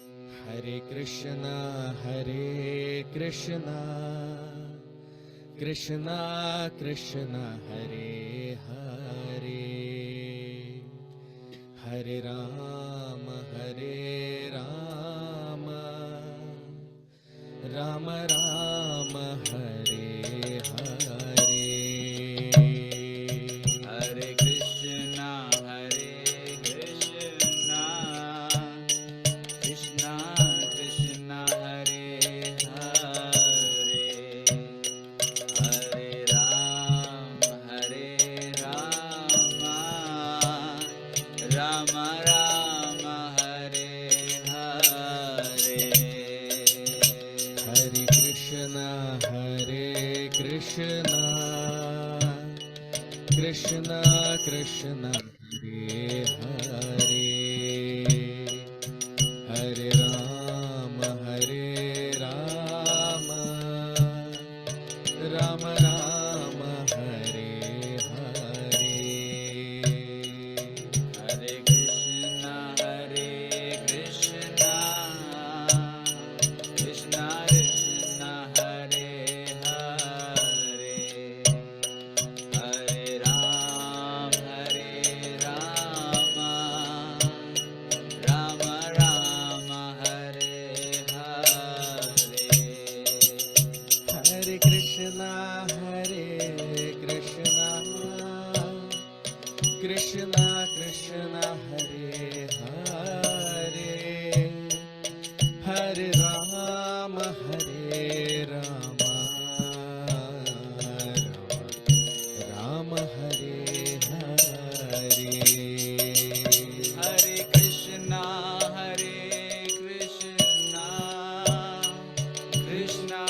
हरे कृष्णा कृष्णा कृष्णा हरे हरे, हरे राम राम राम हरे हरे। हरे कृष्णा कृष्णा कृष्णा हरे हरे, हरे राम राम राम हरे हरे। हरे कृष्णा कृष्णा कृष्णा हरे हरे, हरे राम राम राम हरे हरे। हरे कृष्णा कृष्णा कृष्णा हरे हरे, हरे राम राम राम हरे हरे। हरे कृष्णा कृष्णा कृष्णा हरे हरे, हरे राम राम हरे हरे। हरे कृष्णा कृष्णा कृष्णा हरे हरे, हरे राम राम राम हरे हरे। हरे कृष्णा कृष्णा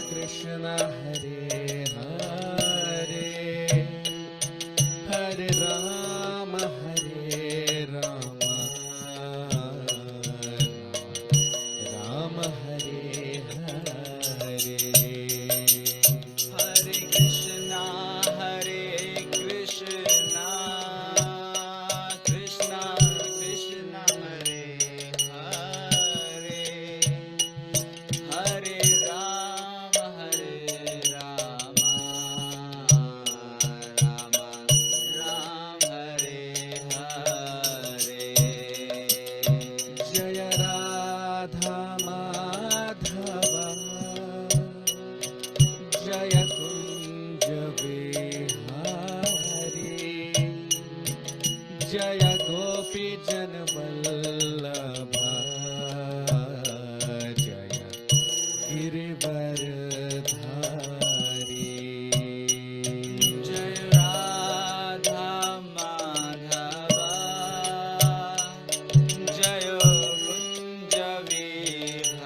कृष्णा हरे हरे, हरे राम राम हरे हरे। हरे कृष्णा कृष्णा कृष्णा हरे हरे, हरे राम राम हरे हरे। जय राधा माधव जय कुंज बिहारी, जय गोपी जन वल्लभा, जय गिरिवरधारी। जय राधा माधवा जय कुंज Vihari,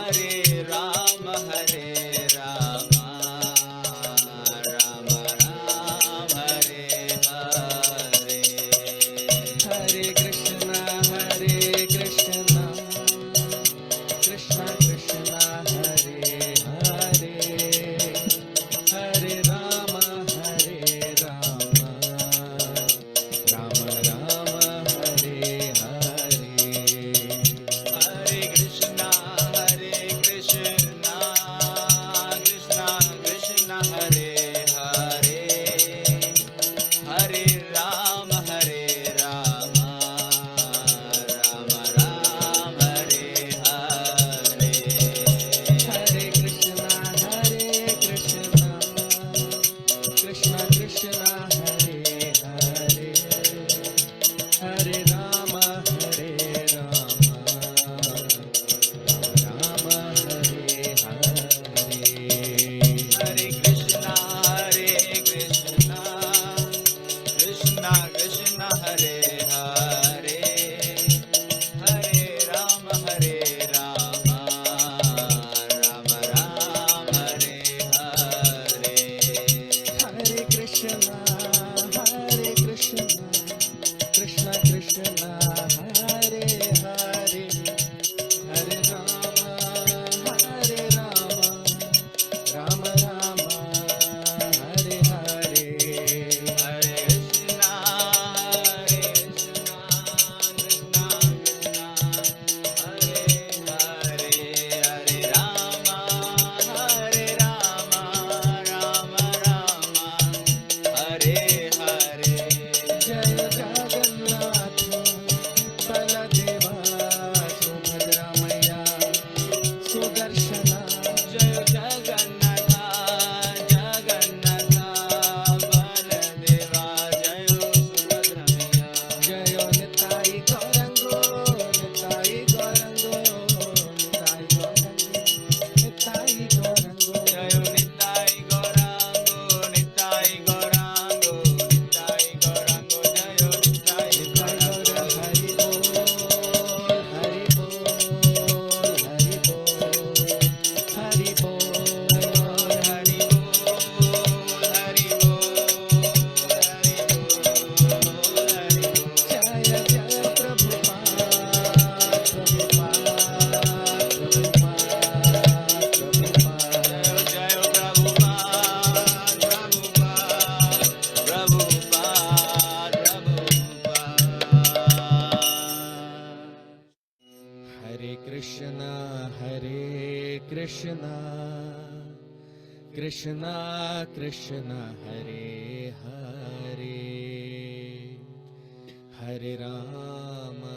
Krishna Krishna Hare Hare Hare Rama Rama Rama Hare Hare Hare Krishna Krishna Krishna Hare Hare Hare Rama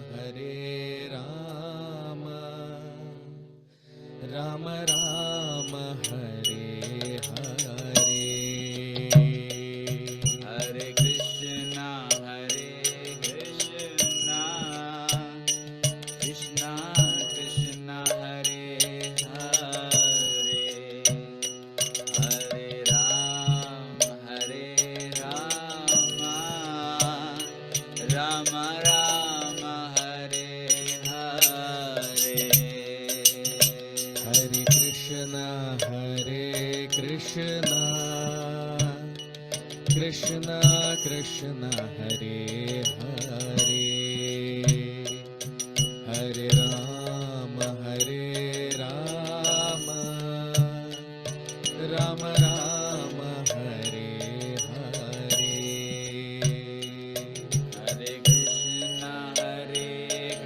Rama Rama Hare Hare Hare Krishna Krishna Krishna Hare Hare Hare Rama Rama Rama Hare Hare Hare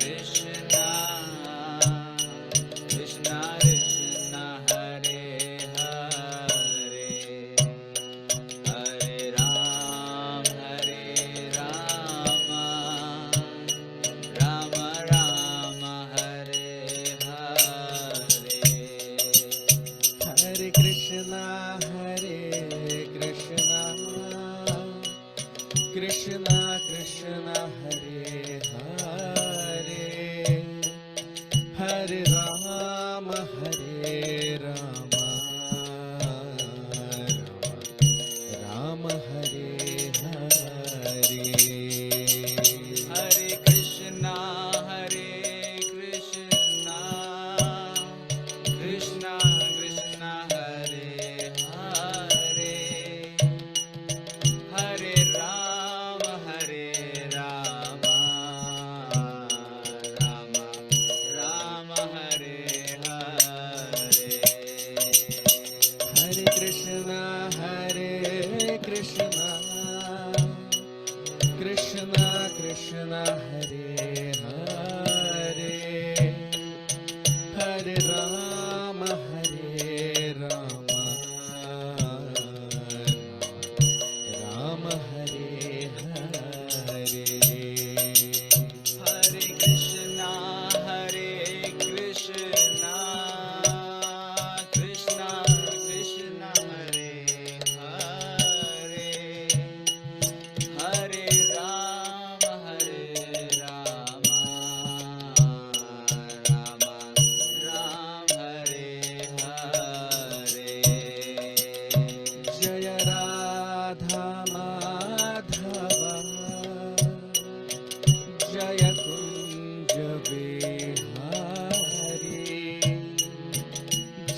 Krishna Krishna Krishna Hare Hare Hare Rama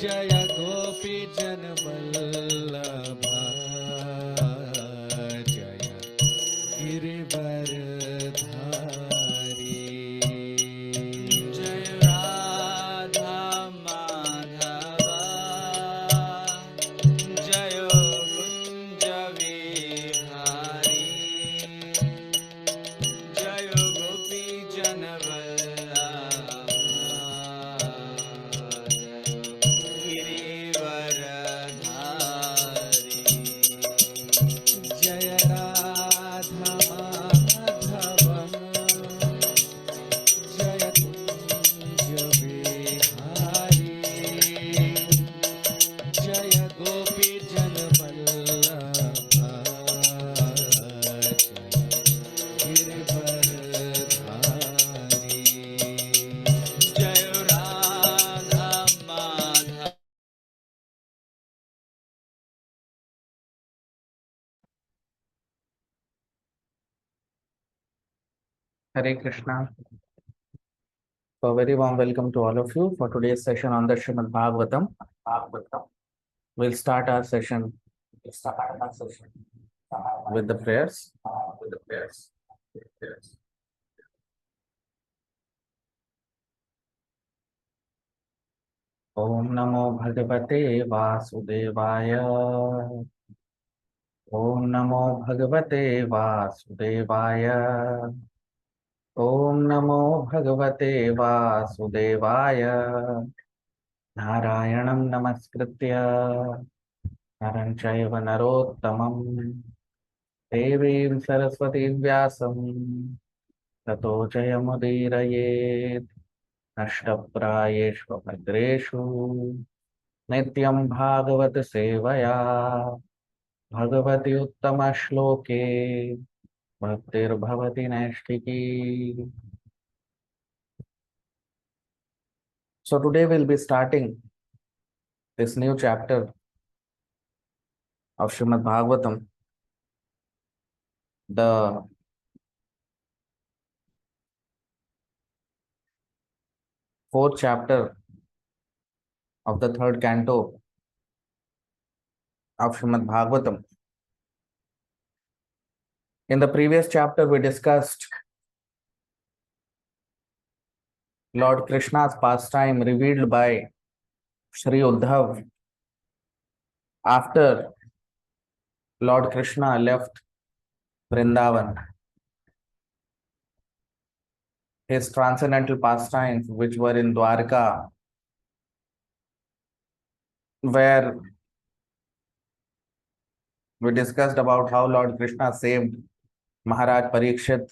जय गोपी जन वल्लभा जय गिरिवर धारी जय राधा माधवा जय कुंज विहारी जय गोपी जन गिरिवर धारी जय राधा माधव जय कुंज बिहारी जय गोपी जन वल्लभा जय गिरिवर धारी जय Radha Madhav Hare Krishna. So, very warm welcome to all of you for today's session on the Srimad Bhagavatam. We'll start our session with the prayers. Om Namo Bhagavate Vasudevaya. Om Namo Bhagavate Vasudevaya. Om Namo Bhagavate Vasudevaya. Narayanam Namaskritya Naram Chaiva Narottamam Devim Saraswati Vyasam Tato Jayamudiraye Nashtaprayeshva Bhadreshu Nityam Bhagavat Sevaya Bhagavati Uttama Shloke Bhaktir Bhavati Naishtiki. So today we'll be starting this new chapter of Srimad Bhagavatam, the fourth chapter of the third canto of Srimad Bhagavatam. In the previous chapter, we discussed Lord Krishna's pastime revealed by Sri Uddhav after Lord Krishna left Vrindavan. His transcendental pastimes, which were in Dwarka, where we discussed about how Lord Krishna saved Maharaj Parikshit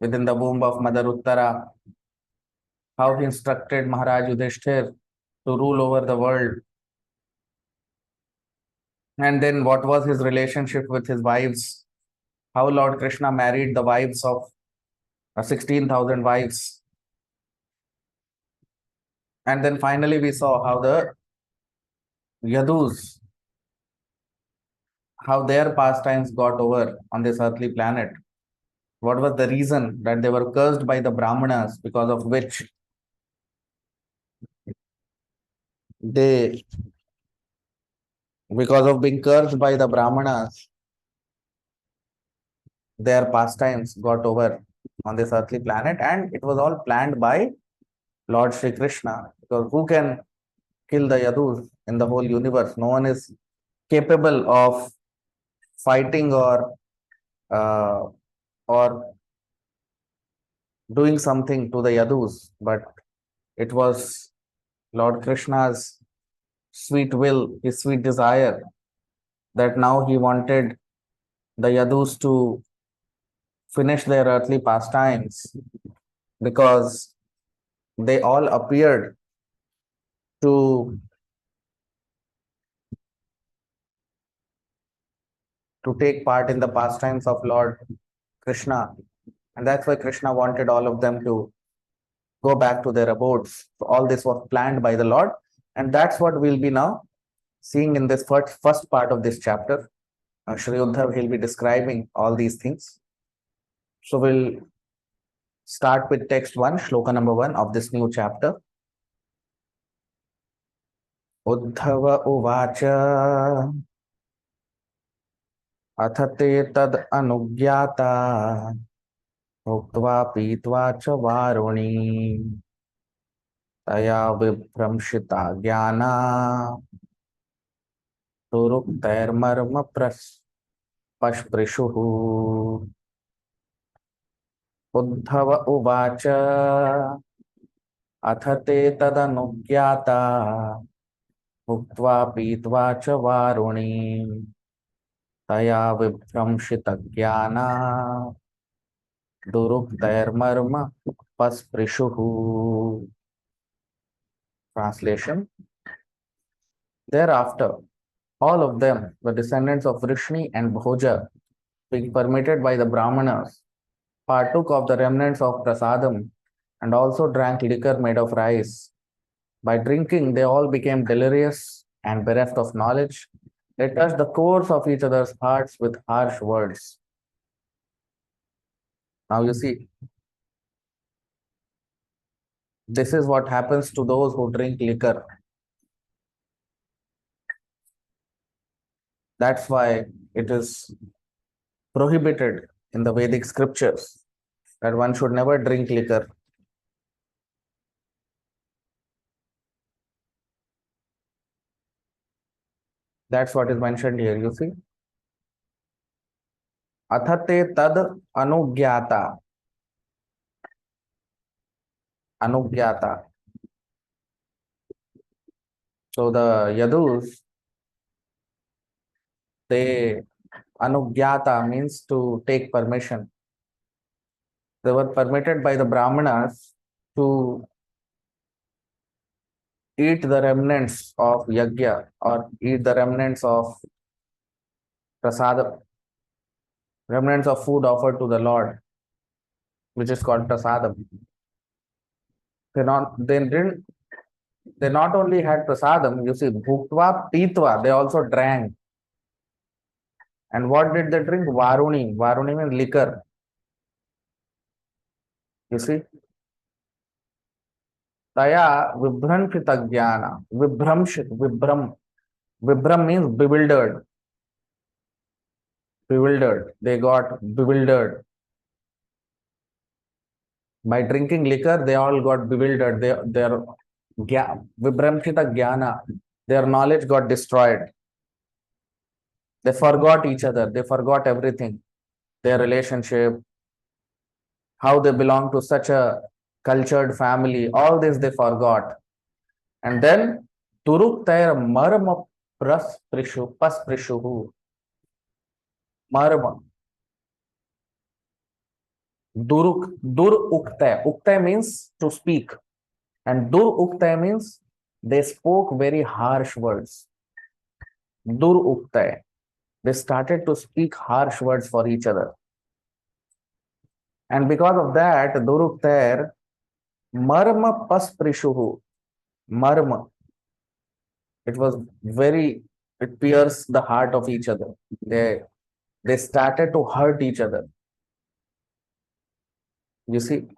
within the womb of Mother Uttara, how he instructed Maharaj Yudhishthir to rule over the world, and then what was his relationship with his wives, how Lord Krishna married the wives of 16,000 wives. And then finally we saw how the Yadus, how their pastimes got over on this earthly planet. What was the reason that they were cursed by the Brahmanas, because of which because of being cursed by the Brahmanas, their pastimes got over on this earthly planet, and it was all planned by Lord Shri Krishna, because who can kill the Yadus in the whole universe? No one is capable of fighting uh, or doing something to the Yadus, but it was Lord Krishna's sweet will, his sweet desire, that now he wanted the Yadus to finish their earthly pastimes, because they all appeared to take part in the pastimes of Lord Krishna. And that's why Krishna wanted all of them to go back to their abodes. So all this was planned by the Lord. And that's what we'll be now seeing in this first part of this chapter. Shri Uddhav, he'll be describing all these things. So we'll start with text 1, shloka number 1 of this new chapter. Uddhav उवाच अथ ते तद् अनुज्ञाता भुक्त्वा पीत्वा च वारुणी तया विभ्रंशिता ज्ञाना दुरुक्तैर्मर्म पस्पृशुः। उद्धव उवाच अथ ते तदनुज्ञाता भुक्त्वा पीत्वा च वारुणी तया विभ्रंशितज्ञाना दुरुक्तैर्मर्म पस्पृशुः। Translation. Thereafter, all of them, the descendants of Vrishni and Bhoja, being permitted by the Brahmanas, partook of the remnants of prasadam and also drank liquor made of rice. By drinking, they all became delirious and bereft of knowledge. They touched the cores of each other's hearts with harsh words. Now you see, this is what happens to those who drink liquor. That's why it is prohibited in the Vedic scriptures that one should never drink liquor. That's what is mentioned here, you see. Athate tad anugyata. Anugyata. So the Yadus, they anugyata means to take permission. They were permitted by the Brahmanas to eat the remnants of yajna or eat the remnants of prasadam, remnants of food offered to the Lord, which is called prasadam. They not only had prasadam, you see, bhuktva, pitva, they also drank. And what did they drink? Varuni. Varuni means liquor. You see? Taya vibhramshita jnana. Vibram. Vibram means bewildered. Bewildered. They got bewildered. By drinking liquor, they all got bewildered. Their vibramshita jnana. Their knowledge got destroyed. They forgot each other. They forgot everything. Their relationship, how they belong to such a cultured family, all this they forgot. And then Turuktair Marma Pasprishuhu. Marma. Dur Uktay. Uktay means to speak. And Dur Uktay means they spoke very harsh words. Dur Uktay. They started to speak harsh words for each other. And because of that, Duruktair Marma Pasprishuhu. Marma. It was very, it pierced the heart of each other. They started to hurt each other. You see?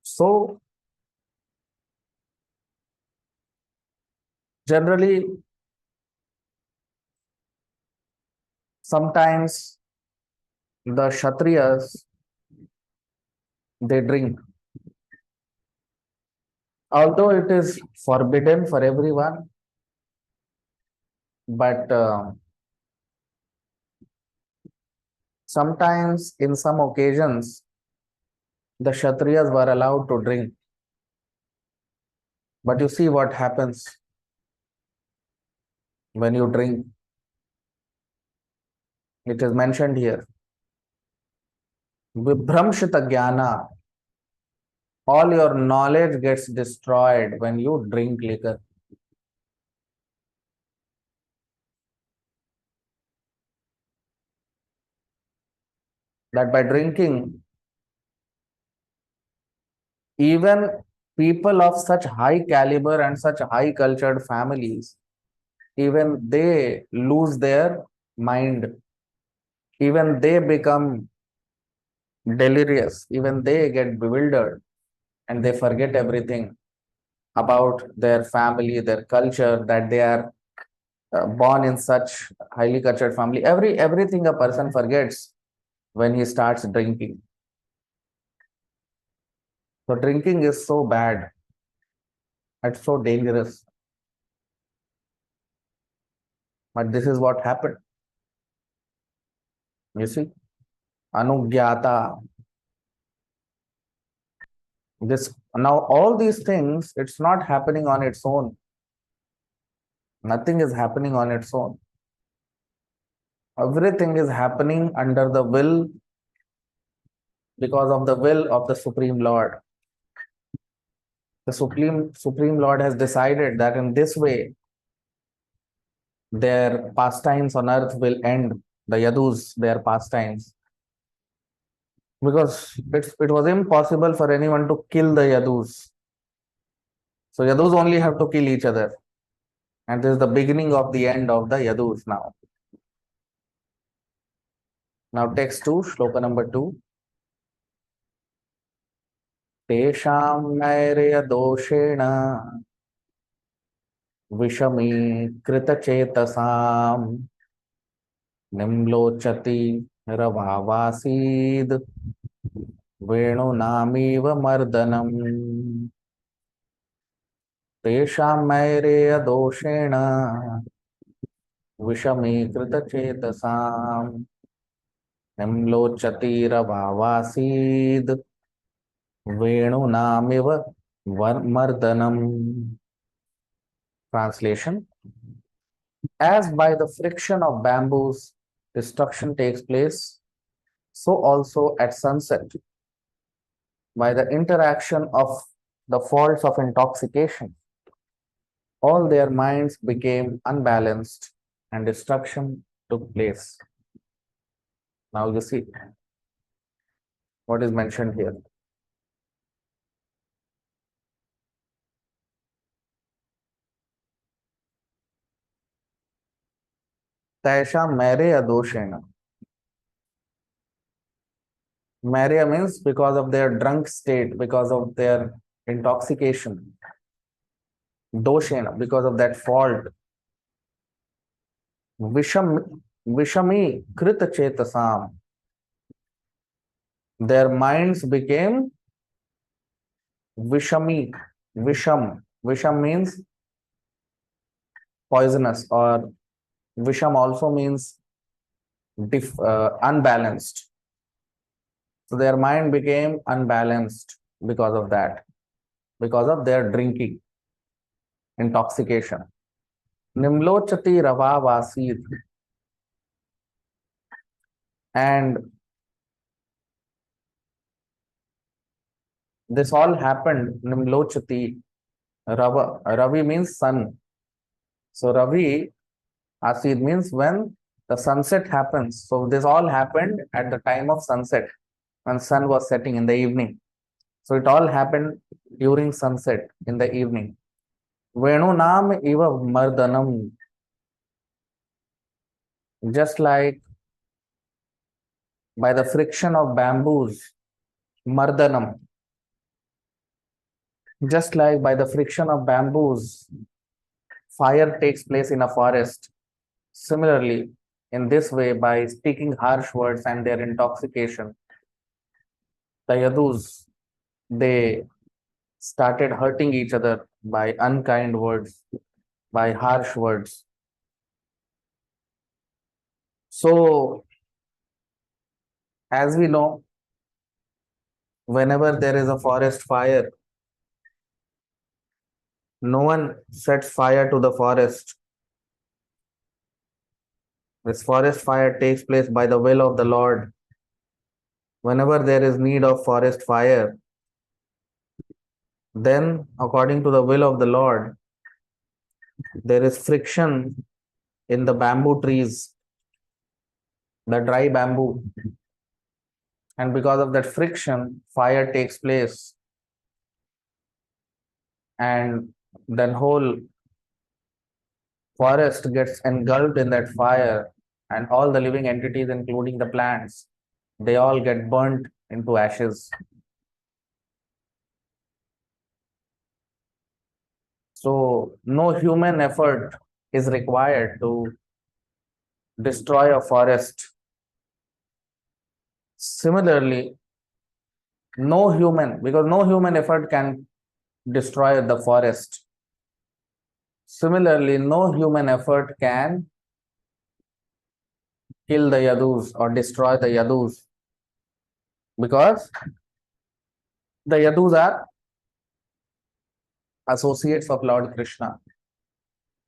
So, generally, sometimes the Kshatriyas, they drink. Although it is forbidden for everyone, but sometimes in some occasions, the Kshatriyas were allowed to drink. But you see what happens when you drink. It is mentioned here. Vibhramshita jnana. All your knowledge gets destroyed when you drink liquor. That by drinking, even people of such high caliber and such high cultured families, even they lose their mind. Even they become delirious. Even they get bewildered and they forget everything. about their family, their culture, that they are born in such highly cultured family. Everything a person forgets when he starts drinking. So drinking is so bad. It's so dangerous. But this is what happened. You see, anugyata. This now all these things. It's not happening on its own. Nothing is happening on its own. Everything is happening under the will, because of the will of the Supreme Lord. The Supreme Lord has decided that in this way their pastimes on earth will end. The Yadus, their pastimes, because it was impossible for anyone to kill the Yadus. So Yadus only have to kill each other, and this is the beginning of the end of the Yadus now. Now text 2, shloka number 2. Tesham naireya doshena विषमीकृतचेतसां निम्लोचति रवावासीद् वेणुनामीव मर्दनम् तेषां मैरेयदोषेण विषमीकृतचेतसां निम्लोचति रवावासीद् वेणुनामिव मर्दनम्. Translation: as by the friction of bamboos destruction takes place, so also at sunset, by the interaction of the faults of intoxication, all their minds became unbalanced and destruction took place. Now you see what is mentioned here. Taisha Mareya Doshena. Mareya means because of their drunk state, because of their intoxication. Doshena, because of that fault. Vishami Krita Chetasam. Their minds became Vishami. Visham means poisonous, or Visham also means unbalanced. So their mind became unbalanced because of that, because of their drinking, intoxication. Nimlochati Rava Vasid. And this all happened, Nimlochati. Ravi means sun. So Ravi Asid means when the sunset happens. So this all happened at the time of sunset, when sun was setting in the evening. So it all happened during sunset in the evening. Venu Nam Iva Mardanam. Just like by the friction of bamboos, Mardanam. Just like by the friction of bamboos, fire takes place in a forest. Similarly, in this way, by speaking harsh words and their intoxication, the Yadus, they started hurting each other by unkind words, by harsh words. So, as we know, whenever there is a forest fire, no one sets fire to the forest. This forest fire takes place by the will of the Lord. Whenever there is need of forest fire, then according to the will of the Lord, there is friction in the bamboo trees, the dry bamboo. And because of that friction, fire takes place. And then whole forest gets engulfed in that fire, and all the living entities, including the plants, they all get burnt into ashes. So no human effort is required to destroy a forest. Similarly, because no human effort can destroy the forest. Similarly, no human effort can kill the Yadus or destroy the Yadus, because the Yadus are associates of Lord Krishna.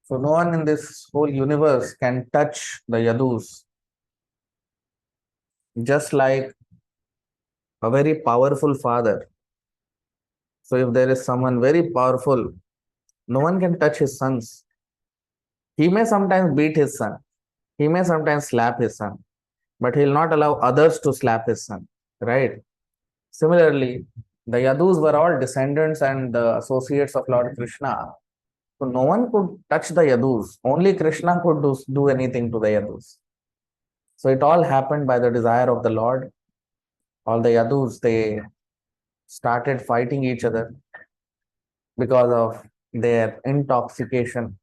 So no one in this whole universe can touch the Yadus. Just like a very powerful father. So if there is someone very powerful, no one can touch his sons. He may sometimes beat his son. He may sometimes slap his son, but he'll not allow others to slap his son, right? Similarly, the Yadus were all descendants and the associates of Lord Krishna. So no one could touch the Yadus. Only Krishna could do anything to the Yadus. So it all happened by the desire of the Lord. All the Yadus, they started fighting each other because of their intoxication,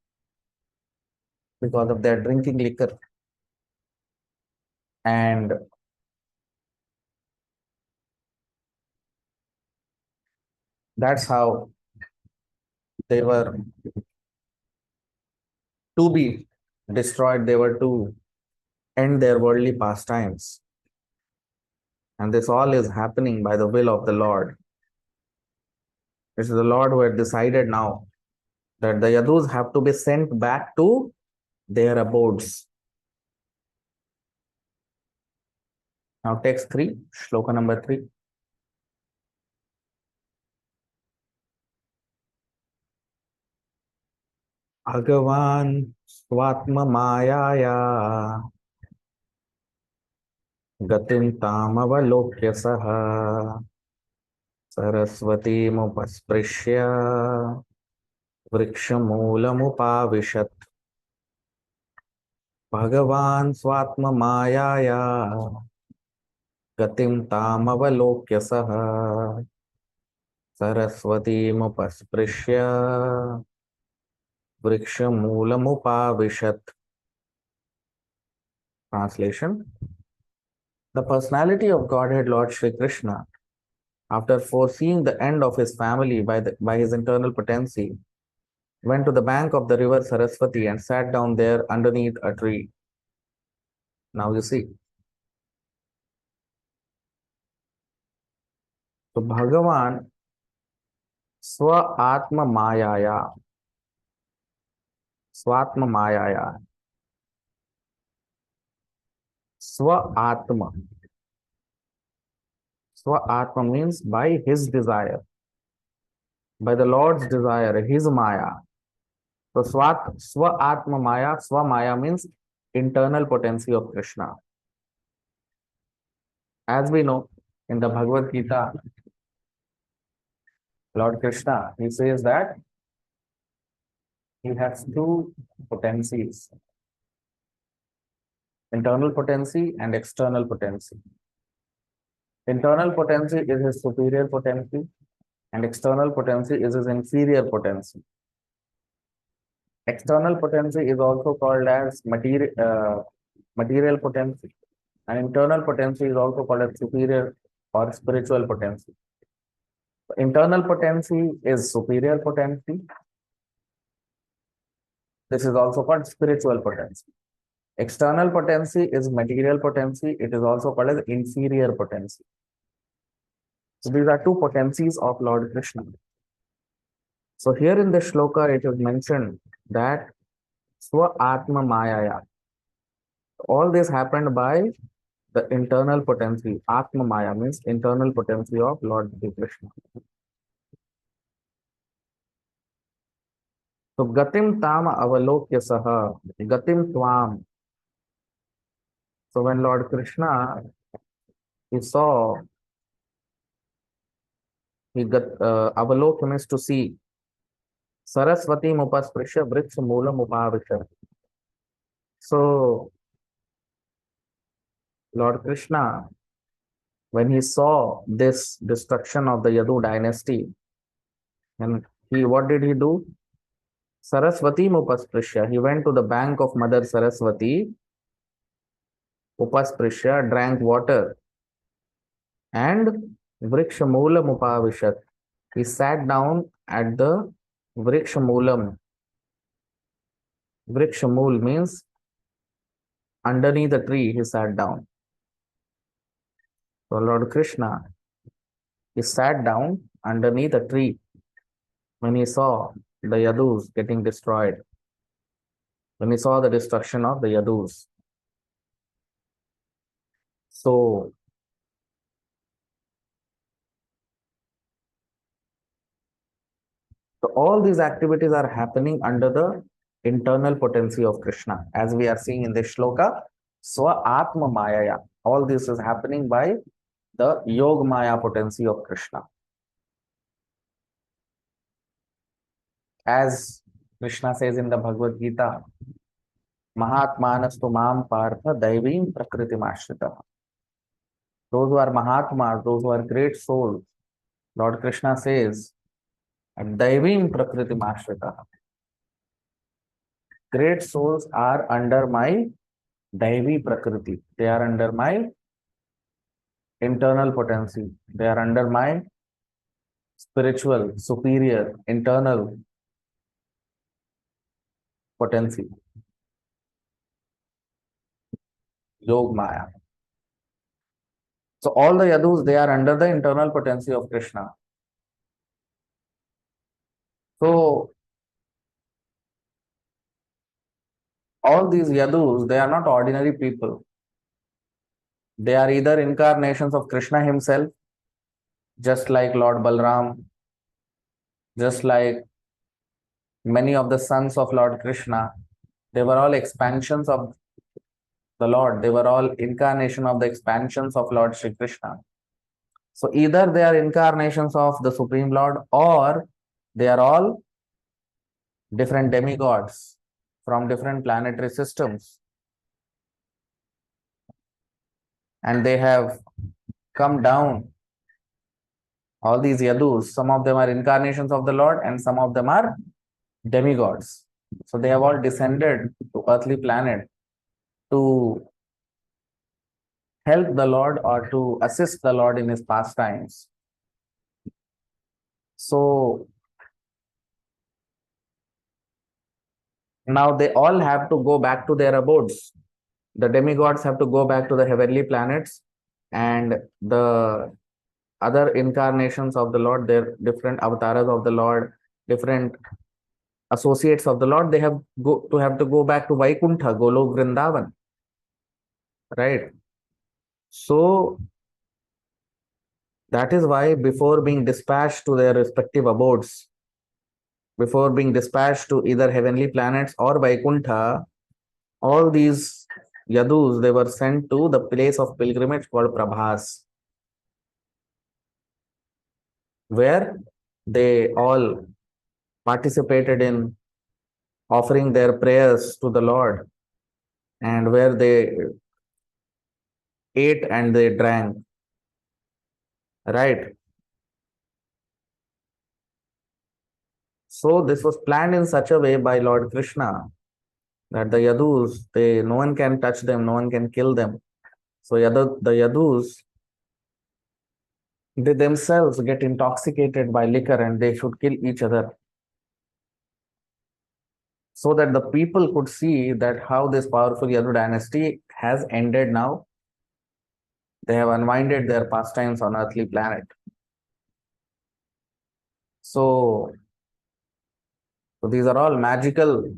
because of their drinking liquor. And that's how they were to be destroyed. They were to end their worldly pastimes. And this all is happening by the will of the Lord. It is the Lord who had decided now that the Yadus have to be sent back to their abodes. Now, text 3, shloka number 3. Bhagavan Swatma Mayaya Gatim Tamavalokya Saha Saraswati Mupasprishya Vrikshamulamupavishat. Bhagavan Swatma Mayaya Gatim Tamavalokya Saha Saraswati Mupasprishya Vrikshamulamupavishat. Translation: the personality of Godhead Lord Shri Krishna, after foreseeing the end of his family by his internal potency, went to the bank of the river Saraswati and sat down there underneath a tree. Now you see. So Bhagavan Swa Atma Mayaya. Swatma Mayaya. Swa Atma. Swa Atma means by his desire, by the Lord's desire, his Maya. So Swa Atma Maya, Swa Maya means internal potency of Krishna. As we know in the Bhagavad Gita, Lord Krishna, he says that he has two potencies, internal potency and external potency. Internal potency is his superior potency, and external potency is his inferior potency. External potency is also called as material potency, and internal potency is also called as superior or spiritual potency. Internal potency is superior potency. This is also called spiritual potency. External potency is material potency. It is also called as inferior potency. So these are two potencies of Lord Krishna. So here in the shloka, it is mentioned that Swa Atma Mayaya. All this happened by the internal potency. Atma Maya means internal potency of Lord Krishna. So Gatim Tam Avalokya Saha. Gatim Tvam. So when Lord Krishna, he saw, he got Avalokya means to see. Saraswati Mupasprishya Vriksha Mula Mupavisha. So Lord Krishna, when he saw this destruction of the Yadu dynasty, and what did he do? Saraswati Upasprisya. He went to the bank of Mother Saraswati, Upasprisya, drank water, and Vrikshamulam Upavishat. He sat down at the Vrikshamulam. Vrikshamul means underneath the tree, he sat down. So Lord Krishna, he sat down underneath a tree when he saw the Yadus getting destroyed, when he saw the destruction of the Yadus. So all these activities are happening under the internal potency of Krishna, as we are seeing in this shloka. Swa Atma Mayaya. All this is happening by the Yog Maya potency of Krishna. As Krishna says in the Bhagavad Gita, Mahatmanastu Mam Partha Daivim Prakriti Mashrita. Those who are Mahatmas, those who are great souls, Lord Krishna says, Daivim Prakriti Mashrita. Great souls are under my Daivi Prakriti. They are under my internal potency. They are under my spiritual, superior, internal potency. Yog Maya. So all the Yadus, they are under the internal potency of Krishna. So all these Yadus, they are not ordinary people. They are either incarnations of Krishna himself, just like Lord Balram, just like many of the sons of Lord Krishna. They were all expansions of the Lord. They were all incarnation of the expansions of Lord Shri Krishna. So either they are incarnations of the Supreme Lord, or they are all different demigods from different planetary systems. And they have come down. All these Yadus, some of them are incarnations of the Lord and some of them are demigods. So they have all descended to earthly planet to help the Lord or to assist the Lord in his pastimes. So now they all have to go back to their abodes. The demigods have to go back to the heavenly planets, and the other incarnations of the Lord, their different avatars of the Lord, different associates of the Lord, they have to go back to Vaikuntha, Golok Vrindavan. Right? So that is why before being dispatched to their respective abodes, before being dispatched to either heavenly planets or Vaikuntha, all these Yadus, they were sent to the place of pilgrimage called Prabhas, where they all participated in offering their prayers to the Lord, and where they ate and they drank. Right? So this was planned in such a way by Lord Krishna that the Yadus, no one can touch them, no one can kill them. So the Yadus, they themselves get intoxicated by liquor and they should kill each other, so that the people could see that how this powerful Yadu dynasty has ended now. They have unwinded their pastimes on earthly planet. So these are all magical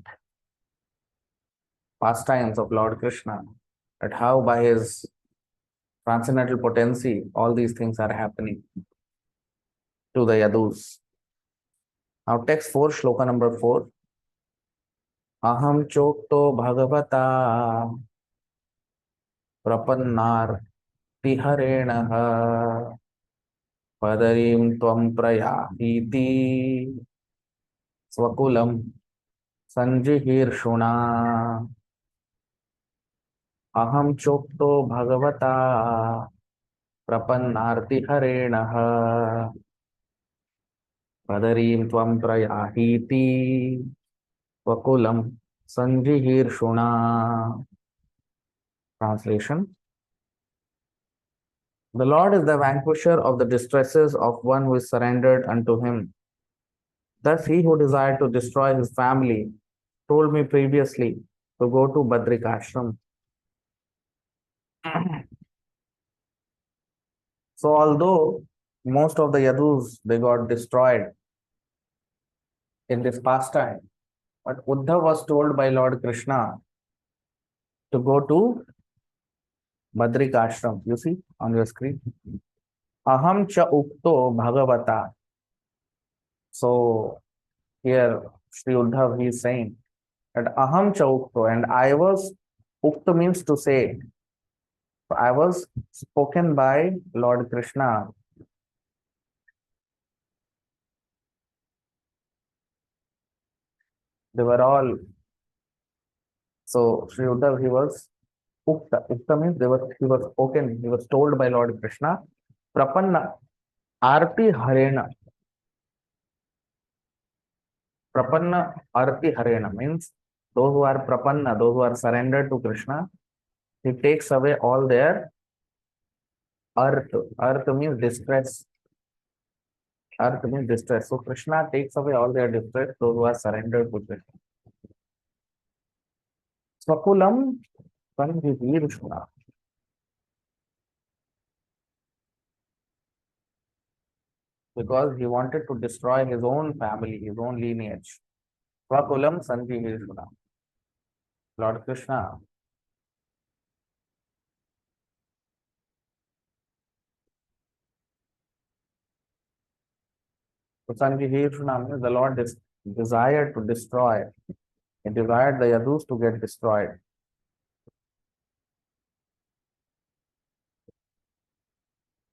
pastimes of Lord Krishna, that how by his transcendental potency, all these things are happening to the Yadus. Now text 4, shloka number 4. Aham chokto bhagavata prapannar tiharenaha padarim tvam prayahiti swakulam sanjihirshuna. Aham chokto bhagavata prapannarti harenaha padarim tvam prayahiti Vakulam Sanjihirshuna. Translation. The Lord is the vanquisher of the distresses of one who is surrendered unto him. Thus, he who desired to destroy his family told me previously to go to Badrik Ashram. So, although most of the Yadus they got destroyed in this pastime, but Uddhav was told by Lord Krishna to go to Badrik Ashram. You see on your screen. Aham cha ukto bhagavata. So here Sri Uddhav he is saying that aham cha ukto, and I was, ukta means to say. I was spoken by Lord Krishna. They were all, so Sri Uddhav he was ukta. Ukta means he was spoken, he was told by Lord Krishna. Prapanna arti harena. Prapanna arti harena means those who are prapanna, those who are surrendered to Krishna, he takes away all their earth. Earth means distress. Earth means distress. So Krishna takes away all their distress, those who are surrendered to Krishna. Swakulam Sanjivirshuna. Because he wanted to destroy his own family, his own lineage. Swakulam Sanjivirshuna. Lord Krishna. So Sanjivirshuna means the Lord desired to destroy. He desired the Yadus to get destroyed.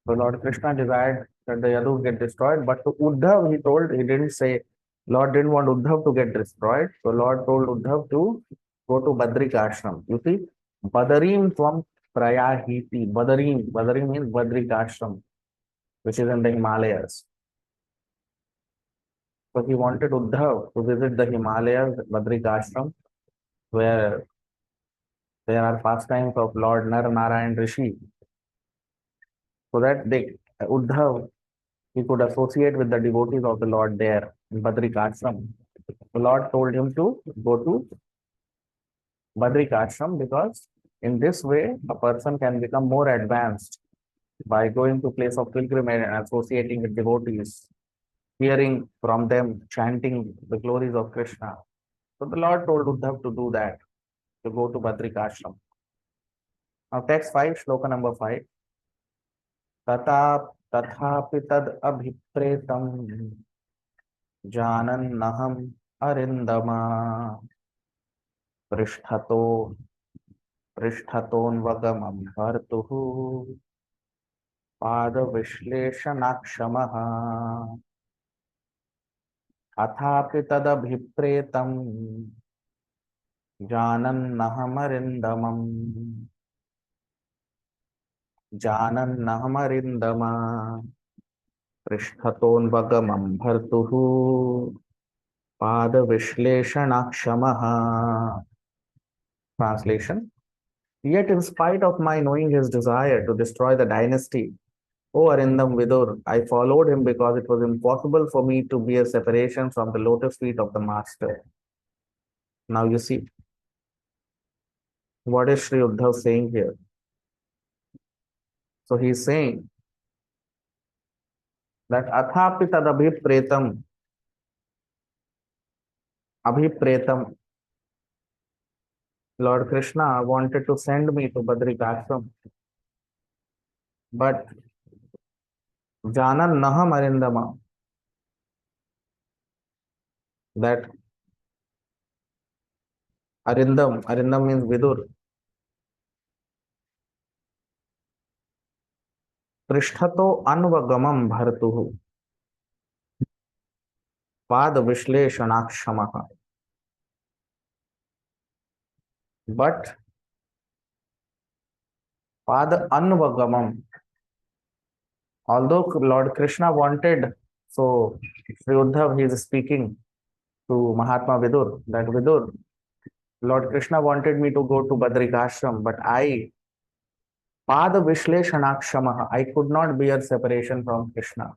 So Lord Krishna desired that the Yadus get destroyed, but to Uddhav he told, he didn't say, Lord didn't want Uddhav to get destroyed. So Lord told Uddhav to go to Badrik Ashram. You see, Badarim from Prayahiti. Badarim means Badrik Ashram, which is in the Himalayas. So he wanted Uddhav to visit the Himalayas, Badrik Ashram, where there are pastimes of Lord Nar Narayan Rishi. So that Uddhav, he could associate with the devotees of the Lord there in Badrik Ashram. The Lord told him to go to Badrik Ashram because in this way a person can become more advanced by going to place of pilgrimage and associating with devotees, hearing from them, chanting the glories of Krishna. So the Lord told Uddhav to do that, to go to Badrik Ashram. Now text 5, shloka number 5. तथापि तद अभिप्रेतम जानन्नहम अरिंदमा पृष्ठतोन्वगमं भर्तुः पादविश्लेषणाक्षमः अथापि तदभिप्रेतं जानन्नहमरिन्दमा पृष्ठतोन्वगमं भर्तुः पादविश्लेषणाक्षमः. Translation. Yet in spite of my knowing his desire to destroy the dynasty, O Arindam Vidur, I followed him because it was impossible for me to bear separation from the lotus feet of the master. Now you see, what is Sri Uddhav saying here? So he is saying that athapi tad abhipretam, Lord Krishna wanted to send me to Badrik Ashram, but Janan Naham Arindama, that Arindam means Vidur. Prishthato Anvagamam Bhartuhu Pad Vishleshanaakshamaha. But Pad Anvagamam, although Lord Krishna wanted, so Sri Uddhav he is speaking, to Mahatma Vidur that Vidur, Lord Krishna wanted me to go to Badrikashram, but Pada Vishleshanakshamaha, I could not bear separation from Krishna.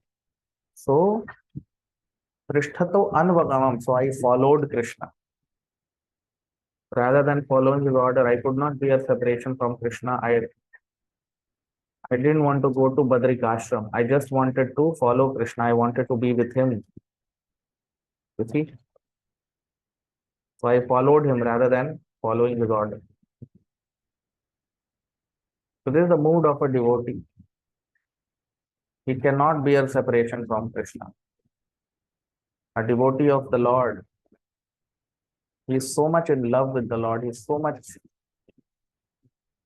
So, Prishthato Anvagamam, so I followed Krishna. Rather than following his order, I could not bear separation from Krishna. I didn't want to go to Badrikashram. I just wanted to follow Krishna. I wanted to be with him. You see? So I followed him rather than following his order. So this is the mood of a devotee. He cannot bear separation from Krishna. A devotee of the Lord, he is so much in love with the Lord. He is so much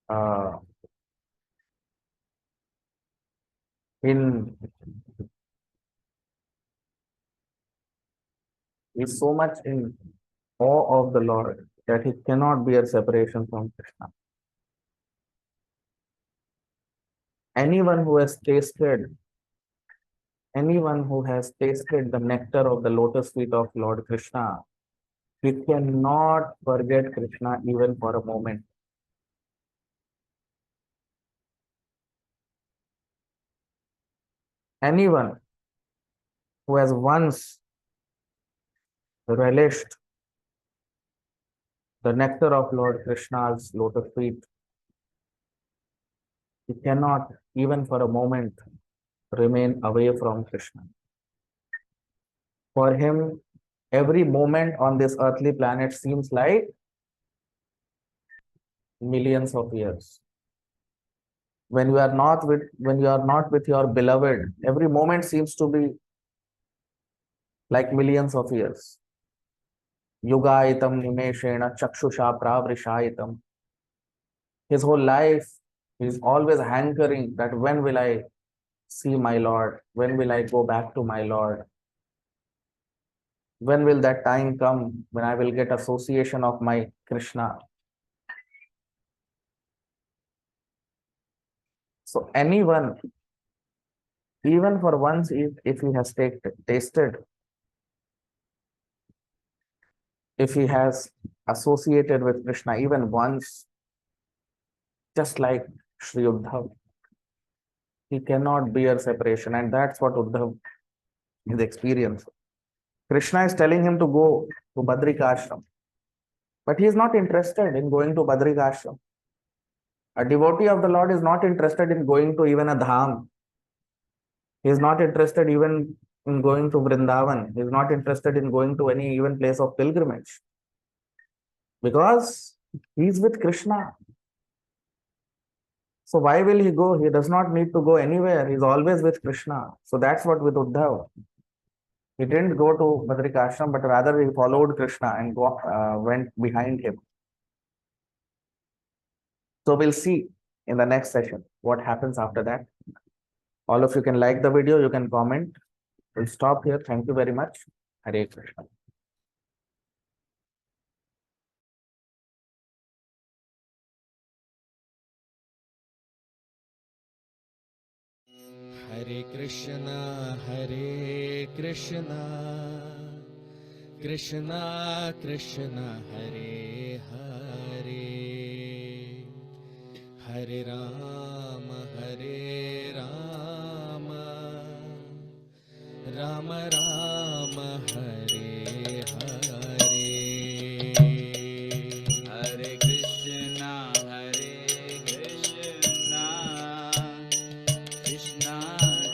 uh, in is so much in awe of the Lord that he cannot bear separation from Krishna. Anyone who has tasted the nectar of the lotus feet of Lord Krishna, he cannot forget Krishna even for a moment. Anyone who has once relished the nectar of Lord Krishna's lotus feet, he cannot even for a moment remain away from Krishna. For him, every moment on this earthly planet seems like millions of years. When you are not with your beloved, every moment seems to be like millions of years. Yugaitam nimeshena chakshusha pravrishayitam. His whole life, he is always hankering that when will I see my Lord? When will I go back to my Lord? When will that time come when I will get association of my Krishna? So anyone, even for once, if he has tasted, if he has associated with Krishna even once, just like Sri Uddhav, he cannot bear separation, and that's what Uddhav is experiencing. Krishna is telling him to go to Badrikashram, but he is not interested in going to Badrikashram. A devotee of the Lord is not interested in going to even a dham. He is not interested even in going to Vrindavan. He is not interested in going to any even place of pilgrimage. Because he is with Krishna. So why will he go? He does not need to go anywhere. He is always with Krishna. So that's what with Uddhav. He didn't go to Badrikashram, but rather he followed Krishna and went behind him. So we'll see in the next session what happens after that. All of you can like the video, you can comment. We'll stop here. Thank you very much. Hare Krishna. Hare Krishna, Krishna Krishna, Hare Hare, Hare Rama, Rama Rama, Hare Hare. Hare Krishna, Krishna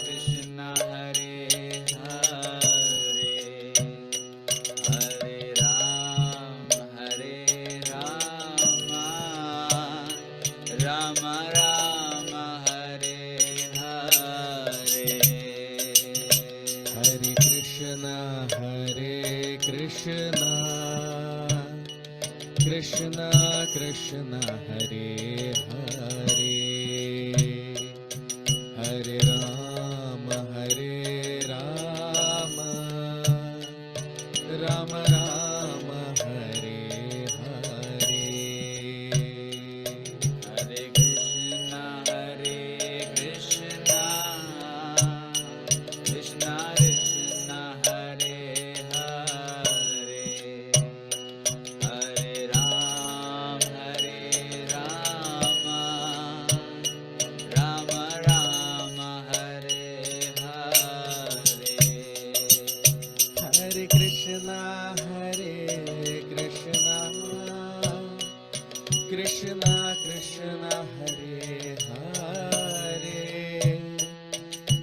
Krishna, Hare Hare, Hare Rama, Rama Rama, Hare Hare. Hare Krishna, Krishna Krishna, Hare Hare, Hare Rama, Rama Rama, Hare Hare. Hare Krishna, Krishna Krishna, Hare Hare, Krishna Krishna Hare Hare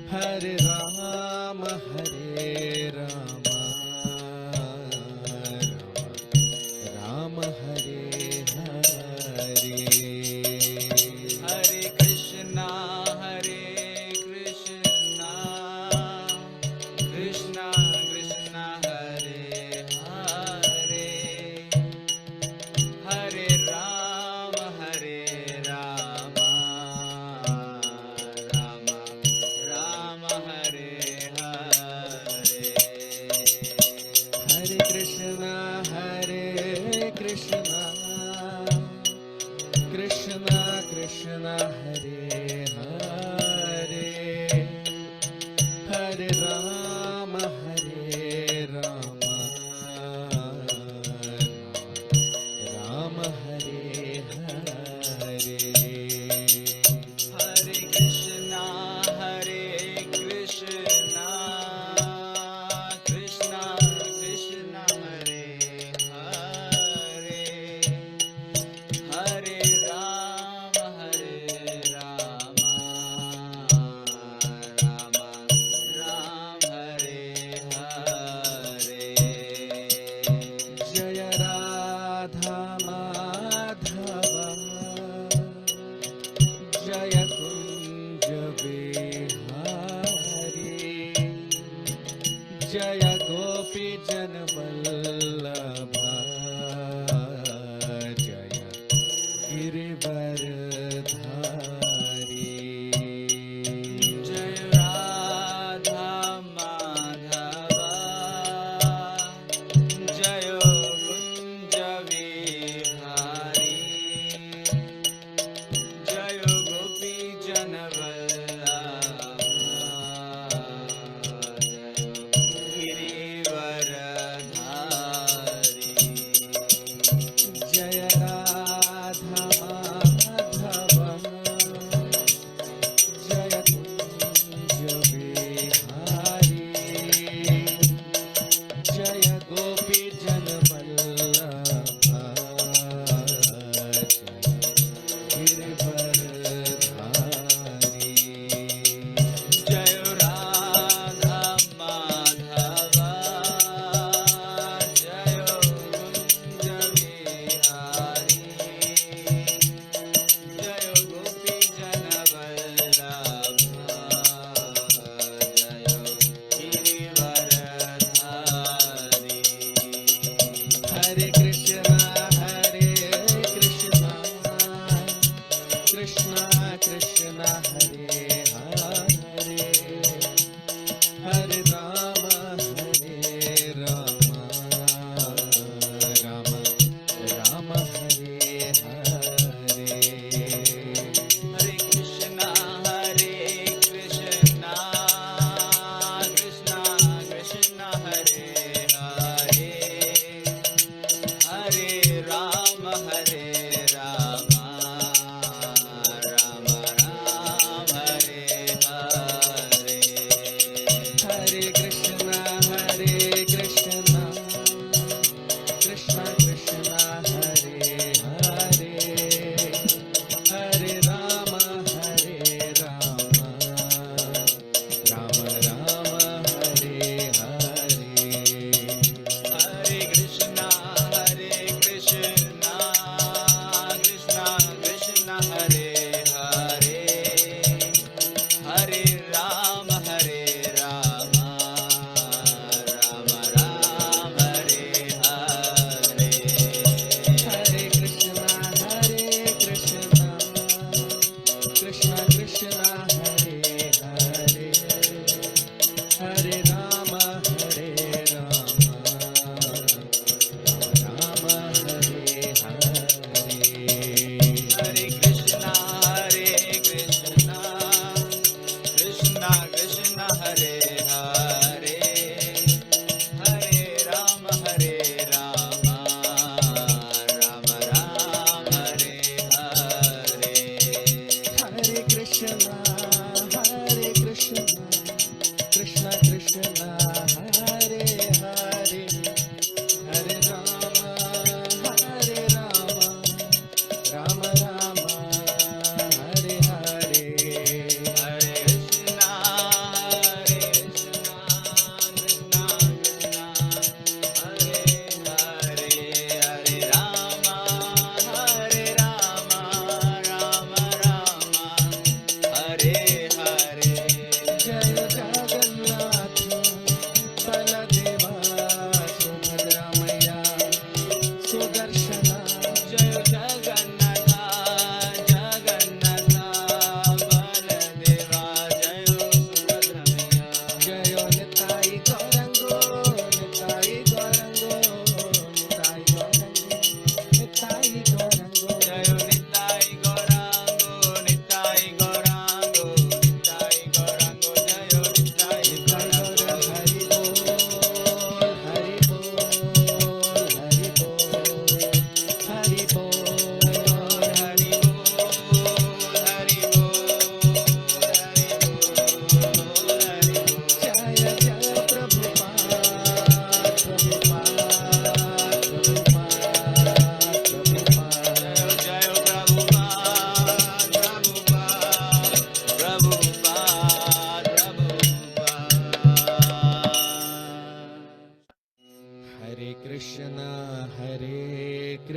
Hare Rama Hare Rama Rama Hare Hare Hare Krishna, Krishna Krishna, Hare Hare, Hare Rama, Rama Rama, Hare Hare. Hare Krishna Krishna Krishna Hare Hare Hare Rama Rama Rama Hare Hare Hare Krishna, Krishna Krishna, Hare Hare, Hare Rama, Rama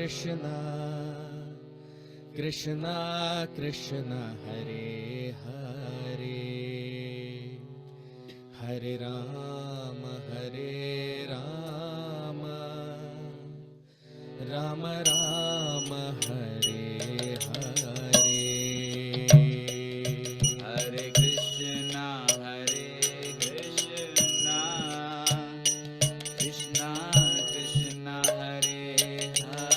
Krishna Krishna Krishna Hare Hare Hare Rama Rama Rama Hare Hare Hare Krishna Krishna Krishna Hare Hare Hare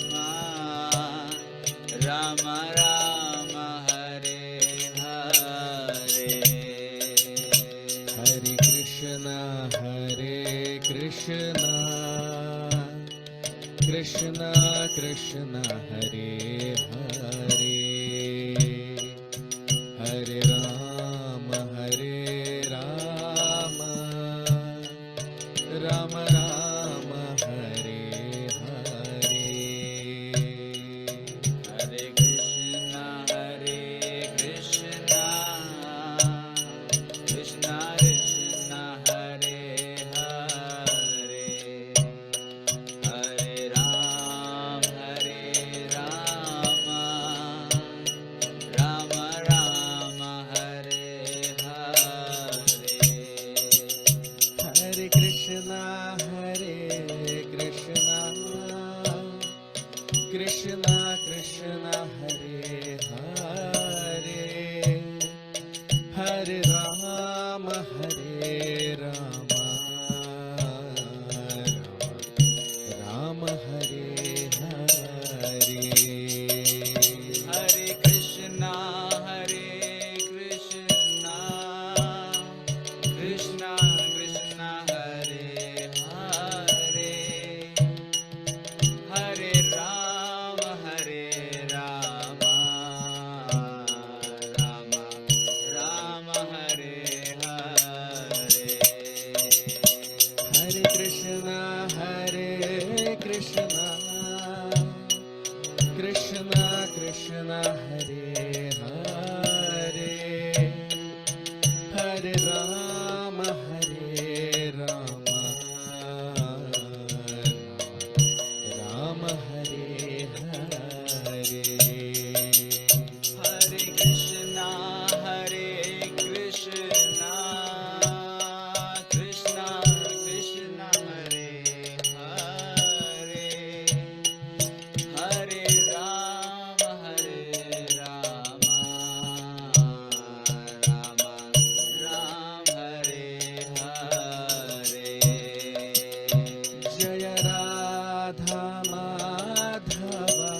Rama Rama Rama Hare Hare Hare Krishna Krishna Krishna Hare Hare Hare Rama Rama Rama Hare Hare Hare Krishna Krishna Krishna Hare Hare Hare Rama Rama Rama Hare Hare Hare Krishna Krishna Krishna Hare Hare Hare Rama Rama Hare Hare Hare Krishna Krishna Krishna Hare Hare Hare Rama Rama Rama Hare Hare Hare Krishna Krishna Krishna Hare Hare Hare Rama Rama Hare Hare Hare Krishna Krishna Krishna Hare Hare Hare Rama Rama Hare Hare Jaya Radha Madhava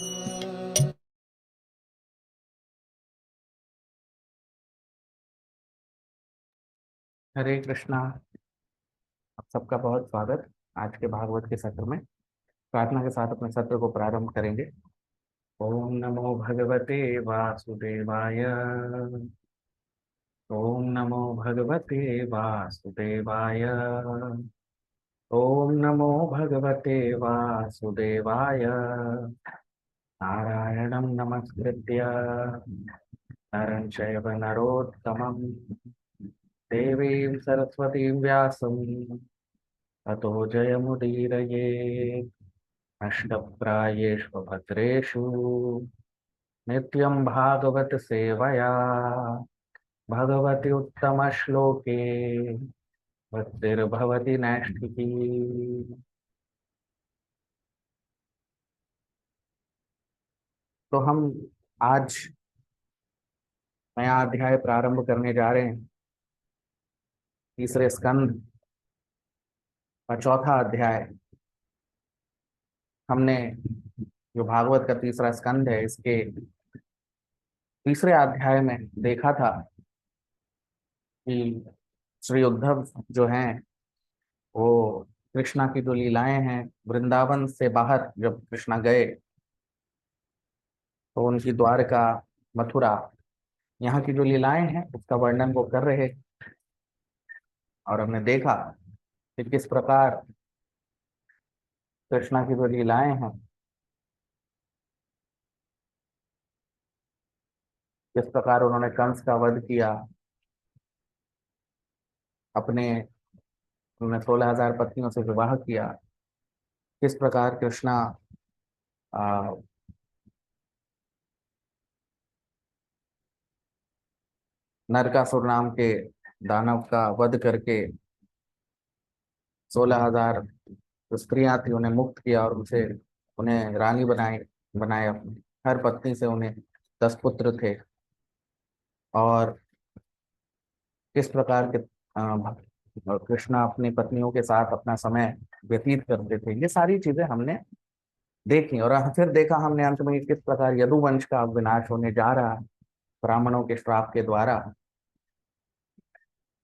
हरे कृष्णा। आप सबका बहुत स्वागत आज के भागवत के सत्र में। प्रार्थना के साथ अपने सत्र को प्रारंभ करेंगे। ओम नमो भगवते वासुदेवाय। ओम नमो भगवते वासुदेवाय। ओम नमो भगवते वासुदेवाय। नारायणं नमस्कृत्य नरं चैव नरोत्तमं देवीं सरस्वतीं व्यासं ततो जयमुदीरये। नष्टप्रायेषु भद्रेषु नित्यं भागवत सेवया भगवति उत्तमश्लोके भक्तिर्भवति नैष्ठिकी। तो हम आज नया अध्याय प्रारंभ करने जा रहे हैं। तीसरे स्कंद का चौथा अध्याय। हमने जो भागवत का तीसरा स्कंद है इसके तीसरे अध्याय में देखा था कि श्री उद्धव जो हैं वो कृष्णा की जो लीलाएं हैं वृंदावन से बाहर जब कृष्णा गए तो उनकी द्वारका मथुरा यहाँ की जो लीलाएं हैं उसका वर्णन वो कर रहे। और हमने देखा कि किस प्रकार कृष्णा की जो लीलाएं हैं किस प्रकार उन्होंने कंस का वध किया, अपने उन्होंने 16,000 पत्नियों से विवाह किया। किस प्रकार कृष्णा आ, नरकासुर नाम के दानव का वध करके 16,000 जो स्त्रियां थी उन्हें मुक्त किया और उनसे उन्हें रानी बनाया। हर पत्नी से उन्हें 10 पुत्र थे। और किस प्रकार के कृष्णा अपनी पत्नियों के साथ अपना समय व्यतीत करते थे, ये सारी चीजें हमने देखी। और फिर देखा हमने अंत में कि किस प्रकार यदुवंश का विनाश होने जा रहा है ब्राह्मणों के श्राप के द्वारा।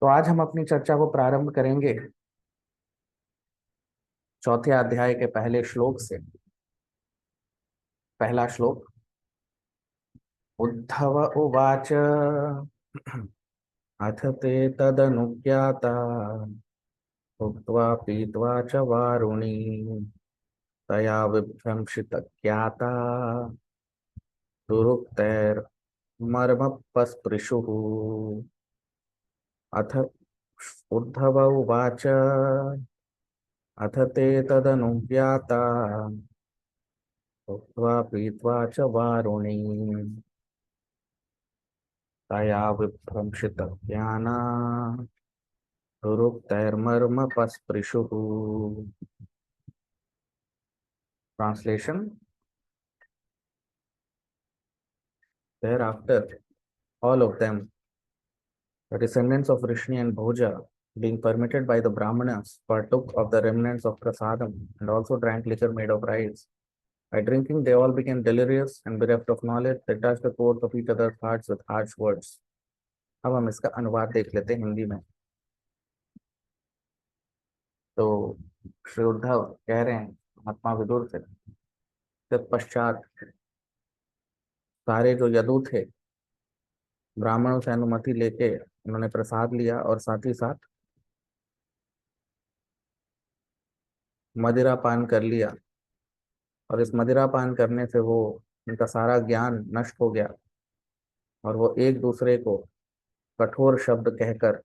तो आज हम अपनी चर्चा को प्रारंभ करेंगे चौथे अध्याय के पहले श्लोक से। पहला श्लोक। उद्धव उवाच अथ ते तदनुज्ञाता भुक्त्वा पीत्वा च वारुणी तया विभ्रंशितज्ञाता दुरुक्तैर्मर्मपस्पृशुः। अथ उद्धव उवाच अथ ते तदनुज्ञाता भुक्त्वा पीत्वा च वारुणी तया विभ्रंशितज्ञाना दुरुक्तैर्मर्मपस्पृशुः। Translation. Thereafter, all of them, the descendants of Vrishni and Bhoja, being permitted by the Brahmanas, partook of the remnants of prasadam and also drank liquor made of rice. By drinking, they all became delirious and bereft of knowledge. They touched the throats of each other's hearts with harsh words. अब हम इसका अनुवाद देख लेते हैं हिंदी में। तो श्री उद्धव कह रहे हैं महात्मा विदुर से, तत्पश्चात सारे जो यदु थे ब्राह्मणों से अनुमति लेके उन्होंने प्रसाद लिया और साथ ही साथ मदिरा पान कर लिया। और इस मदिरा पान करने से वो उनका सारा ज्ञान नष्ट हो गया और वो एक दूसरे को कठोर शब्द कहकर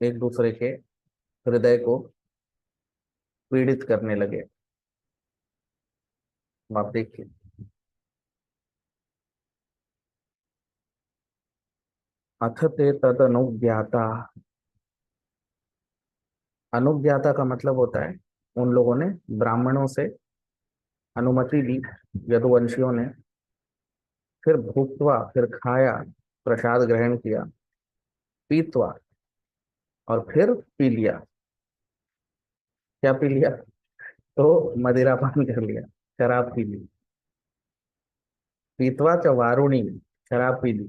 एक दूसरे के हृदय को पीड़ित करने लगे। आप देखिए, अथ ते तद अनुज्ञाता। अनुज्ञाता का मतलब होता है उन लोगों ने ब्राह्मणों से अनुमति ली, यदुवंशियों ने, फिर भुक्त्वा फिर खाया, प्रसाद ग्रहण किया, पीत्वा और फिर पी लिया। क्या पी लिया? तो मदिरा पान कर लिया, शराब पी ली। पीतवा च वारुणी, शराब पी ली।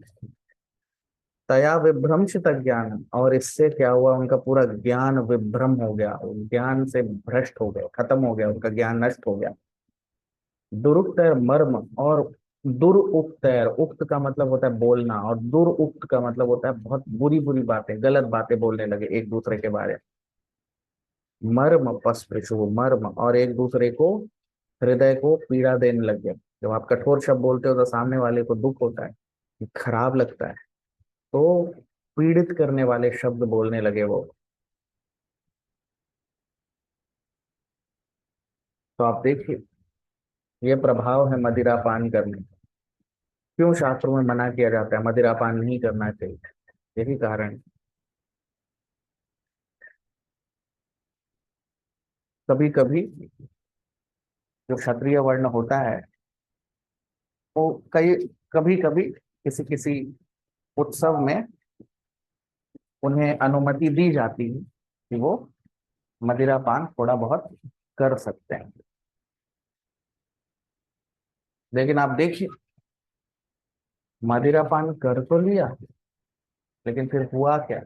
तया विभ्रंशित ज्ञान, और इससे क्या हुआ, उनका पूरा ज्ञान विभ्रम हो गया, ज्ञान से भ्रष्ट हो गया, खत्म हो गया, उनका ज्ञान नष्ट हो गया। दुरुक्तैर मर्म, और दुरुक्तैर, उक्त का मतलब होता है बोलना और दुरुक्त का मतलब होता है बहुत बुरी बुरी बातें, गलत बातें बोलने लगे एक दूसरे के बारे में। मर्म पस्पृशु, मर्म, और एक दूसरे को हृदय को पीड़ा देने लग गए। जब आप कठोर शब्द बोलते हो तो सामने वाले को दुख होता है, खराब लगता है, तो पीड़ित करने वाले शब्द बोलने लगे वो। तो आप देखिए, ये प्रभाव है मदिरा पान करने का। क्यों शास्त्रों में मना किया जाता है मदिरा पान नहीं करना चाहिए? यही कारण। कभी कभी जो क्षत्रिय वर्ण होता है वो कभी कभी किसी किसी उत्सव में उन्हें अनुमति दी जाती है कि वो मदिरा पान थोड़ा बहुत कर सकते हैं। लेकिन आप देखिए, मदिरा पान कर तो लिया, लेकिन फिर हुआ क्या?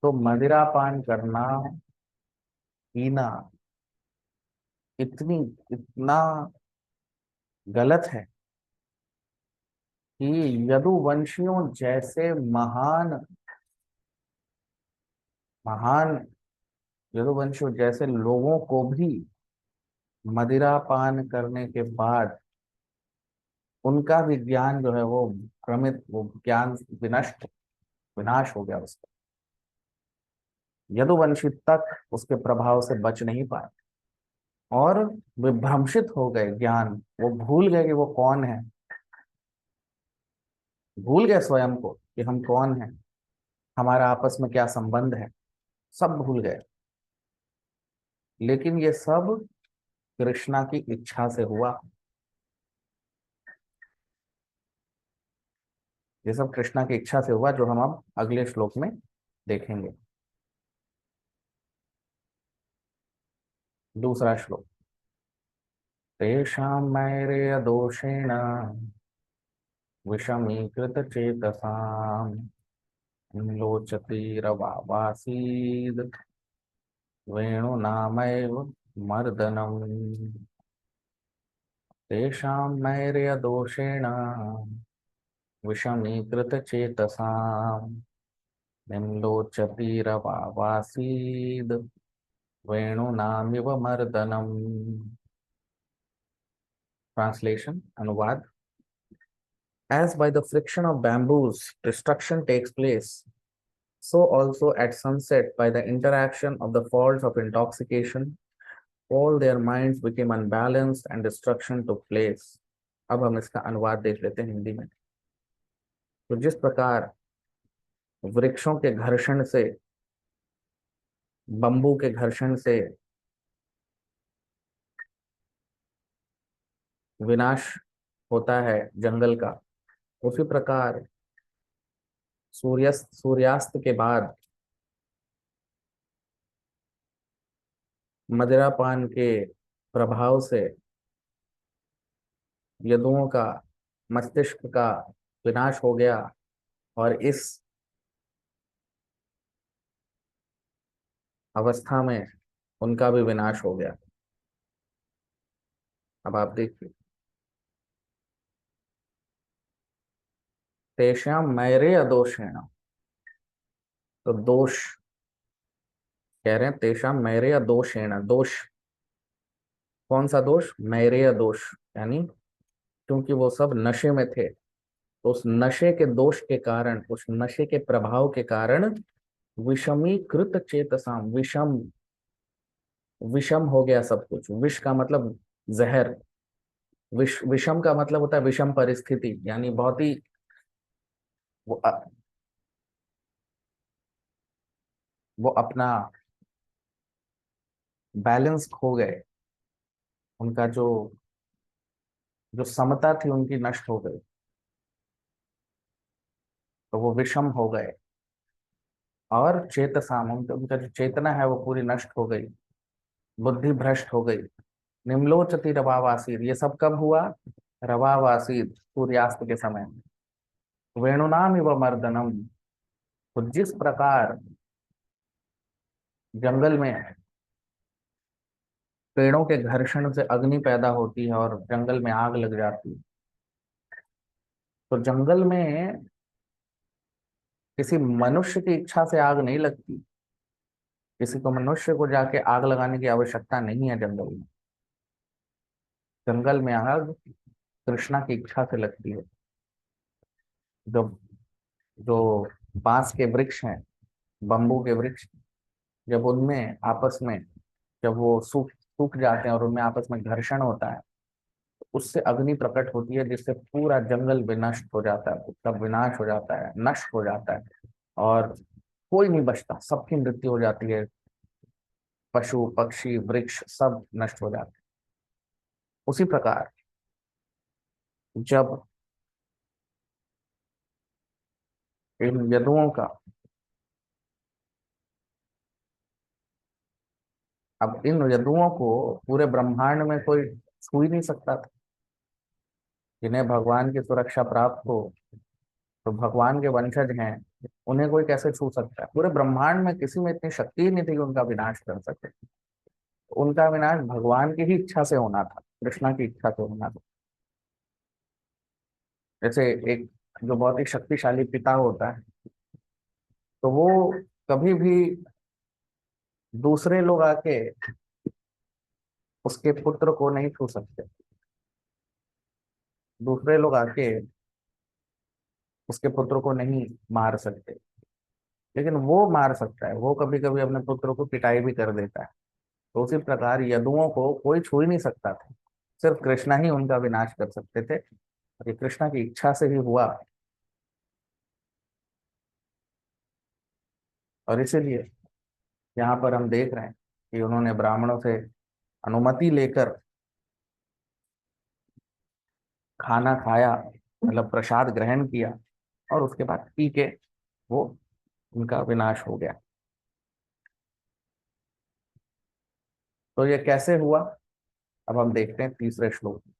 तो मदिरा पान करना, पीना इतनी इतना गलत है कि यदुवंशियों जैसे महान महान यदुवंशियों जैसे लोगों को भी मदिरा पान करने के बाद उनका भी ज्ञान जो है वो भ्रमित, वो ज्ञान विनष्ट विनाश हो गया उसका। यदुवंशी तक उसके प्रभाव से बच नहीं पाए और विभ्रंशित हो गए ज्ञान, वो भूल गए कि वो कौन है, भूल गए स्वयं को कि हम कौन हैं, हमारा आपस में क्या संबंध है, सब भूल गए। लेकिन ये सब कृष्णा की इच्छा से हुआ, ये सब कृष्णा की इच्छा से हुआ, जो हम अब अगले श्लोक में देखेंगे। दूसरा श्लोक। तेषां मैरेय दोषेण विषमीकृत चेतसाम् लोचतीरवासीद् वेणुनामैव मर्दनम्। तेषां मैरेय दोषेण विषमीकृत चेतसाम् निम्लोचतीरवासीद् वेणुनामिव मर्दनम्। Translation, अनुवाद। As by the friction of bamboos destruction takes place, so also at sunset by the interaction of the faults of intoxication, all their minds became unbalanced and destruction took place. अब हम इसका अनुवाद देख लेते हैं हिंदी में। तो जिस प्रकार वृक्षों के घर्षण से, बम्बू के घर्षण से विनाश होता है जंगल का, उसी प्रकार सूर्यास्त के बाद मदिरापान के प्रभाव से यदुओं का मस्तिष्क का विनाश हो गया और इस अवस्था में उनका भी विनाश हो गया। अब आप देखिए, तेषां मैरे अदोषेण, तो दोष कह रहे हैं, तेषां मैरे अदोषेण, दोष कौन सा दोष? मैरेय दोष, यानी क्योंकि वो सब नशे में थे, तो उस नशे के दोष के कारण, उस नशे के प्रभाव के कारण विषमीकृत चेतसाम, विषम, विषम हो गया सब कुछ। विष का मतलब जहर, विषम का मतलब होता है विषम परिस्थिति, यानी बहुत ही वो, वो अपना बैलेंस खो गए, उनका जो जो समता थी उनकी नष्ट हो गई, तो वो विषम हो गए। और चेतसाम, उनका जो चेतना है वो पूरी नष्ट हो गई, बुद्धि भ्रष्ट हो गई। निम्लोचती रवावासीद, ये सब कब हुआ? रवावासीद, सूर्यास्त के समय। वेणुनाम इव मर्दनम, तो जिस प्रकार जंगल में पेड़ों के घर्षण से अग्नि पैदा होती है और जंगल में आग लग जाती है, तो जंगल में किसी मनुष्य की इच्छा से आग नहीं लगती, किसी को मनुष्य को जाके आग लगाने की आवश्यकता नहीं है। जंगल में, जंगल में आग कृष्णा की इच्छा से लगती है। जब जो बांस के वृक्ष हैं, बम्बू के वृक्ष, जब उनमें आपस में, जब वो सूख सूख जाते हैं और उनमें आपस में घर्षण होता है, तो उससे अग्नि प्रकट होती है, जिससे पूरा जंगल विनष्ट हो जाता है, उसका विनाश हो जाता है, नष्ट हो जाता है, और कोई नहीं बचता, सबकी मृत्यु हो जाती है। पशु पक्षी वृक्ष सब नष्ट हो जाते हैं। उसी प्रकार जब इन यदुओं का, अब इन यदुओं को पूरे ब्रह्मांड में कोई छू ही नहीं सकता था, जिन्हें भगवान की सुरक्षा प्राप्त हो, तो भगवान के वंशज हैं, उन्हें कोई कैसे छू सकता है? पूरे ब्रह्मांड में किसी में इतनी शक्ति ही नहीं थी कि उनका विनाश कर सके। उनका विनाश भगवान की ही इच्छा से होना था, कृष्णा की इच्छा से होना था। जैसे एक जो बहुत ही शक्तिशाली पिता होता है, तो वो कभी भी दूसरे लोग आके उसके पुत्र को नहीं छू सकते, दूसरे लोग आके उसके पुत्र को नहीं मार सकते। लेकिन वो मार सकता है, वो कभी कभी अपने पुत्र को पिटाई भी कर देता है। तो उसी प्रकार यदुओं को कोई छू ही नहीं सकता था, सिर्फ कृष्णा ही उनका विनाश कर सकते थे, और ये कृष्णा की इच्छा से ही हुआ। और इसीलिए यहाँ पर हम देख रहे हैं कि उन्होंने ब्राह्मणों से अनुमति लेकर खाना खाया, मतलब प्रसाद ग्रहण किया, और उसके बाद पी के वो उनका विनाश हो गया। तो ये कैसे हुआ, अब हम देखते हैं तीसरे श्लोक में।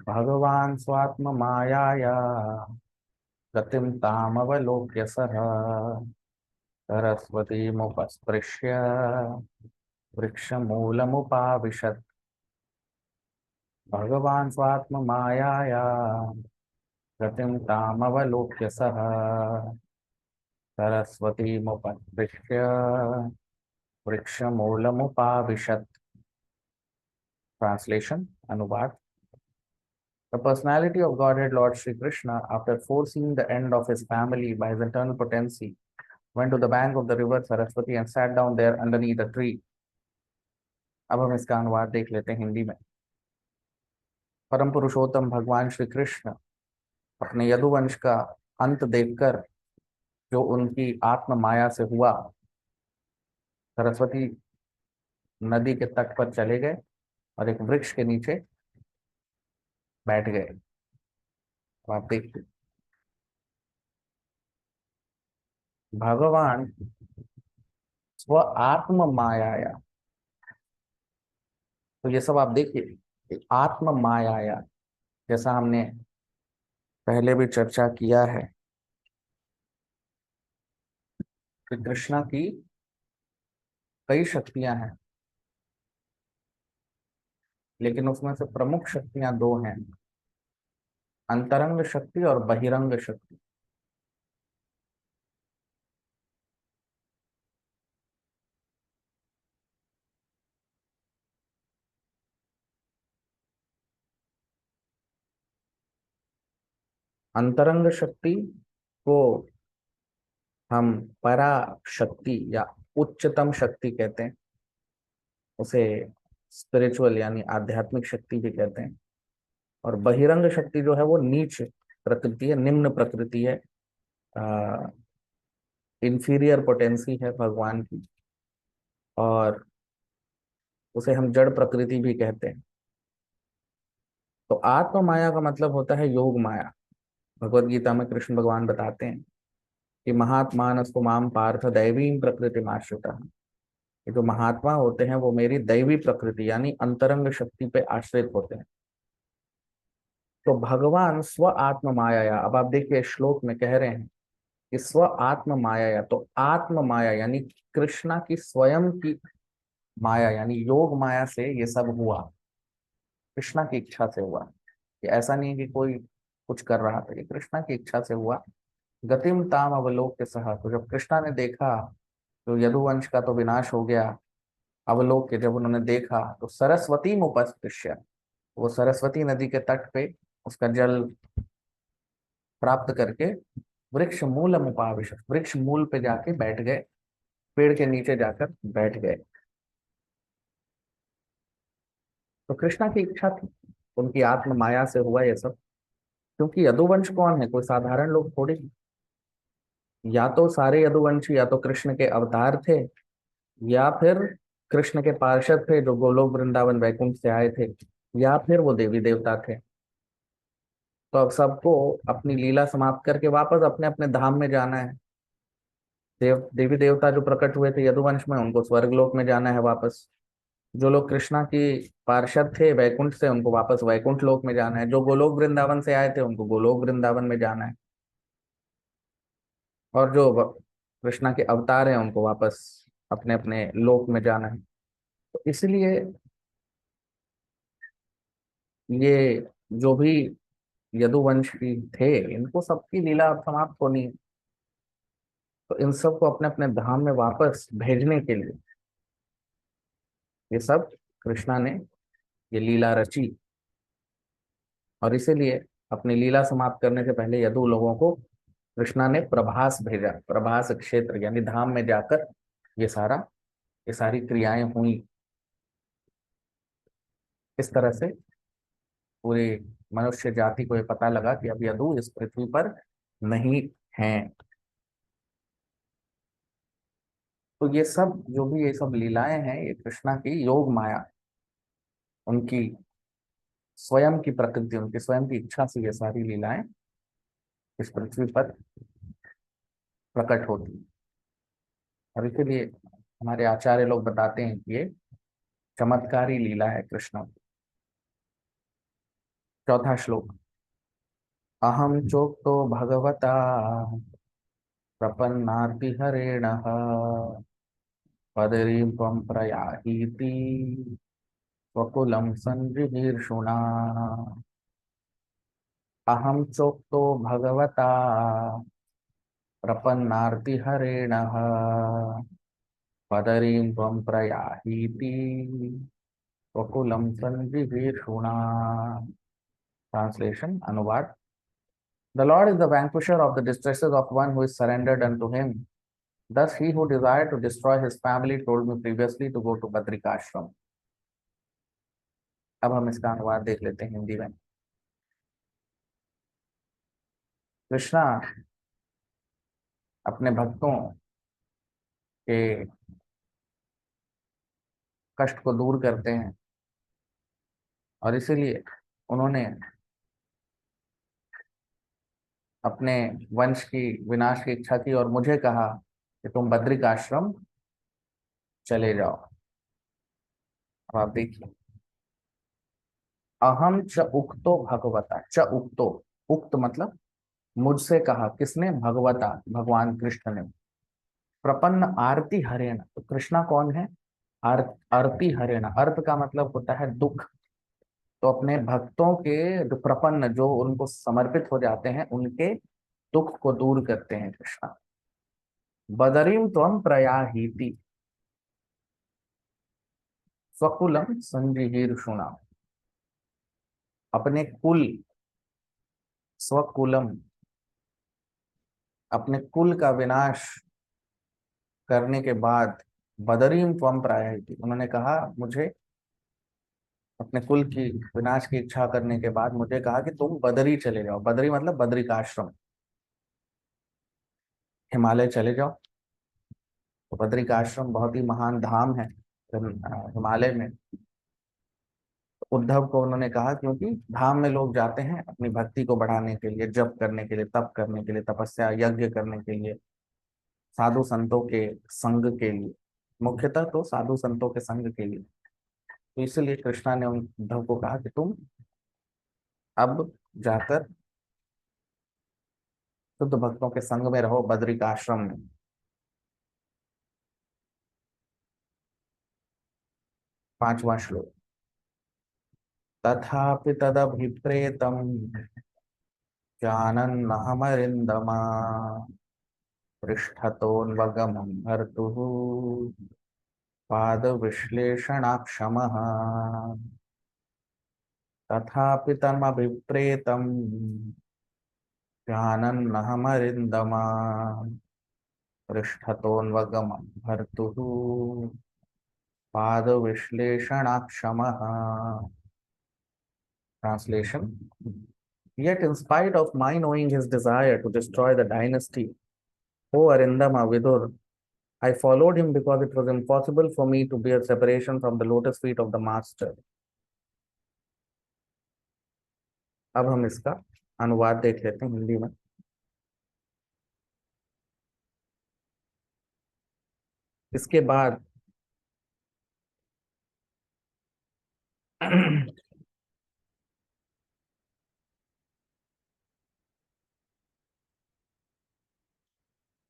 भगवान स्वात्म मायाया गतिम तामवलोक्य सः सरस्वतीमुपस्पृश्य वृक्षमूलमुपाविशत्। भगवान स्वात्म मायाया गतिम तामवलोक्य सः सरस्वतीमुपस्पृश्य वृक्षमूलमुपाविशत्। ट्रांसलेशन, अनुवाद। The personality of Godhead Lord Sri Krishna, after foreseeing the end of his family by his eternal potency, went to the bank of the river Saraswati and sat down there underneath a tree. अब हम इसका अनुवाद देख लेते हैं हिंदी में। परम पुरुषोत्तम भगवान श्री कृष्ण अपने यदुवंश का अंत देखकर, जो उनकी आत्म माया से हुआ, सरस्वती नदी के तट पर चले गए और एक वृक्ष के नीचे बैठ गए। अब आप देखिए, भगवान स्व आत्म माया, तो ये सब आप देखिए, आत्म माया, जैसा हमने पहले भी चर्चा किया है कि कृष्णा की कई शक्तियां हैं, लेकिन उसमें से प्रमुख शक्तियां दो हैं, अंतरंग शक्ति और बहिरंग शक्ति। अंतरंग शक्ति को हम परा शक्ति या उच्चतम शक्ति कहते हैं, उसे स्पिरिचुअल यानी आध्यात्मिक शक्ति भी कहते हैं। और बहिरंग शक्ति जो है वो नीच प्रकृति है, निम्न प्रकृति है, इंफीरियर पोटेंसी है भगवान की, और उसे हम जड़ प्रकृति भी कहते हैं। तो आत्म माया का मतलब होता है योग माया। भगवत गीता में कृष्ण भगवान बताते हैं कि महात्मानस्तु माम पार्थ दैवीं प्रकृति आश्रिता। ये जो महात्मा होते हैं वो मेरी दैवी प्रकृति यानी अंतरंग शक्ति पे आश्रित होते हैं। तो भगवान स्व आत्म माया, अब आप देखिए श्लोक में कह रहे हैं कि स्व आत्म माया, तो आत्म माया यानी कृष्णा की स्वयं की माया यानी योग माया से ये सब हुआ, कृष्णा की इच्छा से हुआ। ये ऐसा नहीं कि कोई कुछ कर रहा था, ये कृष्णा की इच्छा से हुआ। गतिम ताम अवलोक्य सह, तो जब कृष्णा ने देखा तो यदुवंश का तो विनाश हो गया, अवलोक्य जब उन्होंने देखा तो सरस्वती मुपस्पृश्य, वो सरस्वती नदी के तट पे उसका जल प्राप्त करके वृक्ष मूल मुपाविश, वृक्ष मूल पे जाके बैठ गए, पेड़ के नीचे जाकर बैठ गए। तो कृष्णा की इच्छा थी, उनकी आत्म माया से हुआ ये सब। क्योंकि यदुवंश कौन है, कोई साधारण लोग थोड़े ही। या तो सारे यदुवंशी या तो कृष्ण के अवतार थे, या फिर कृष्ण के पार्षद थे जो गोलोक वृंदावन वैकुंठ से आए थे, या फिर वो देवी देवता थे। तो अब सबको अपनी लीला समाप्त करके वापस अपने अपने धाम में जाना है। देवी देवता जो प्रकट हुए थे यदुवंश में, उनको स्वर्गलोक में जाना है वापस। जो लोग कृष्णा की पार्षद थे वैकुंठ से, उनको वापस वैकुंठ लोक में जाना है। जो गोलोक वृंदावन से आए थे उनको गोलोक वृंदावन में जाना है। और जो कृष्णा के अवतार हैं उनको वापस अपने अपने लोक में जाना है। तो इसलिए ये जो भी यदुवंशी थे, इनको सबकी लीला अब समाप्त होनी है। तो इन सबको अपने अपने धाम में वापस भेजने के लिए ये सब कृष्णा ने ये लीला रची। और इसीलिए अपनी लीला समाप्त करने से पहले यदु लोगों को कृष्णा ने प्रभास भेजा, प्रभास क्षेत्र यानी धाम में जाकर ये सारी क्रियाएं हुई। इस तरह से पूरी मनुष्य जाति को ये पता लगा कि अब यदु इस पृथ्वी पर नहीं है। तो ये सब जो भी ये सब लीलाएं हैं, ये कृष्णा की योग माया, उनकी स्वयं की प्रकृति, उनकी स्वयं की इच्छा से ये सारी लीलाएं इस पृथ्वी पर प्रकट होती हैं। और इसीलिए हमारे आचार्य लोग बताते हैं कि ये चमत्कारी लीला है कृष्ण की। चौथा श्लोक। अहम चोक्तो भगवता प्रपन्नार्ति हरेण पदरीं त्वं प्रयाहीति स्वकुलं संजिगीर्षुणा। अहम चोक्तो भगवता प्रपन्नार्ति हरेण पदरीं त्वं प्रयाहीति स्वकुलं संजिगीर्षुणा। ट्रांसलेशन, अनुवाद। The Lord is the vanquisher of the distresses of one who is surrendered unto him. Thus he who desired to destroy his family told me previously to go to Badrikashram. अब हम इसका अनुवाद देख लेते हैं हिंदी में। कृष्णा अपने भक्तों के कष्ट को दूर करते हैं और इसीलिए उन्होंने अपने वंश की विनाश की इच्छा की और मुझे कहा कि तुम बद्रिक आश्रम चले जाओ। अब आप देखिए, अहम च उक्तो भगवता, च उक्तो, उक्त मतलब मुझसे कहा, किसने? भगवता, भगवान कृष्ण ने। प्रपन्न आरती हरेण, तो कृष्णा कौन है? आरती हरेण, अर्थ का मतलब होता है दुख। तो अपने भक्तों के जो प्रपन्न, जो उनको समर्पित हो जाते हैं, उनके दुख को दूर करते हैं कृष्णा। बदरीम त्वं प्रयाहीति स्वकुलम संजिगीर्षुणा, अपने कुल, स्वकुलम, अपने कुल का विनाश करने के बाद, बदरीम त्वं प्रयाहीति, उन्होंने कहा मुझे, अपने कुल की विनाश की इच्छा करने के बाद मुझे कहा कि तुम बदरी चले जाओ। बदरी मतलब बद्रिकाश्रम, हिमालय चले जाओ। तो बद्रिकाश्रम बहुत ही महान धाम है हिमालय में। उद्धव को उन्होंने कहा क्योंकि धाम में लोग जाते हैं अपनी भक्ति को बढ़ाने के लिए, जप करने के लिए, तप करने के लिए, तपस्या यज्ञ करने के लिए, साधु संतों के संग के लिए, मुख्यतः तो साधु संतों के संग के लिए। तो इसलिए कृष्णा ने उन उद्धव को कहा कि तुम अब जाकर शुद्ध भक्तों के संग में रहो बद्रिक आश्रम में। पांचवा श्लोक। तथापि तदभिप्रेतम जानन्नहमरिन्दमा पृष्ठतोन्वगमं भर्तुः पादविश्लेषणाक्षमः। तथापि तमभिप्रेतं जानन्नहमरिन्दमा पृष्ठतोन्वगमं भर्तुः पादविश्लेषणाक्षमः। Translation. Yet in spite of my knowing his desire to destroy the dynasty, O Arindama Vidur, I followed him because it was impossible for me to bear separation from the lotus feet of the master. अब हम इसका अनुवाद देख लेते हैं हिंदी में। इसके बाद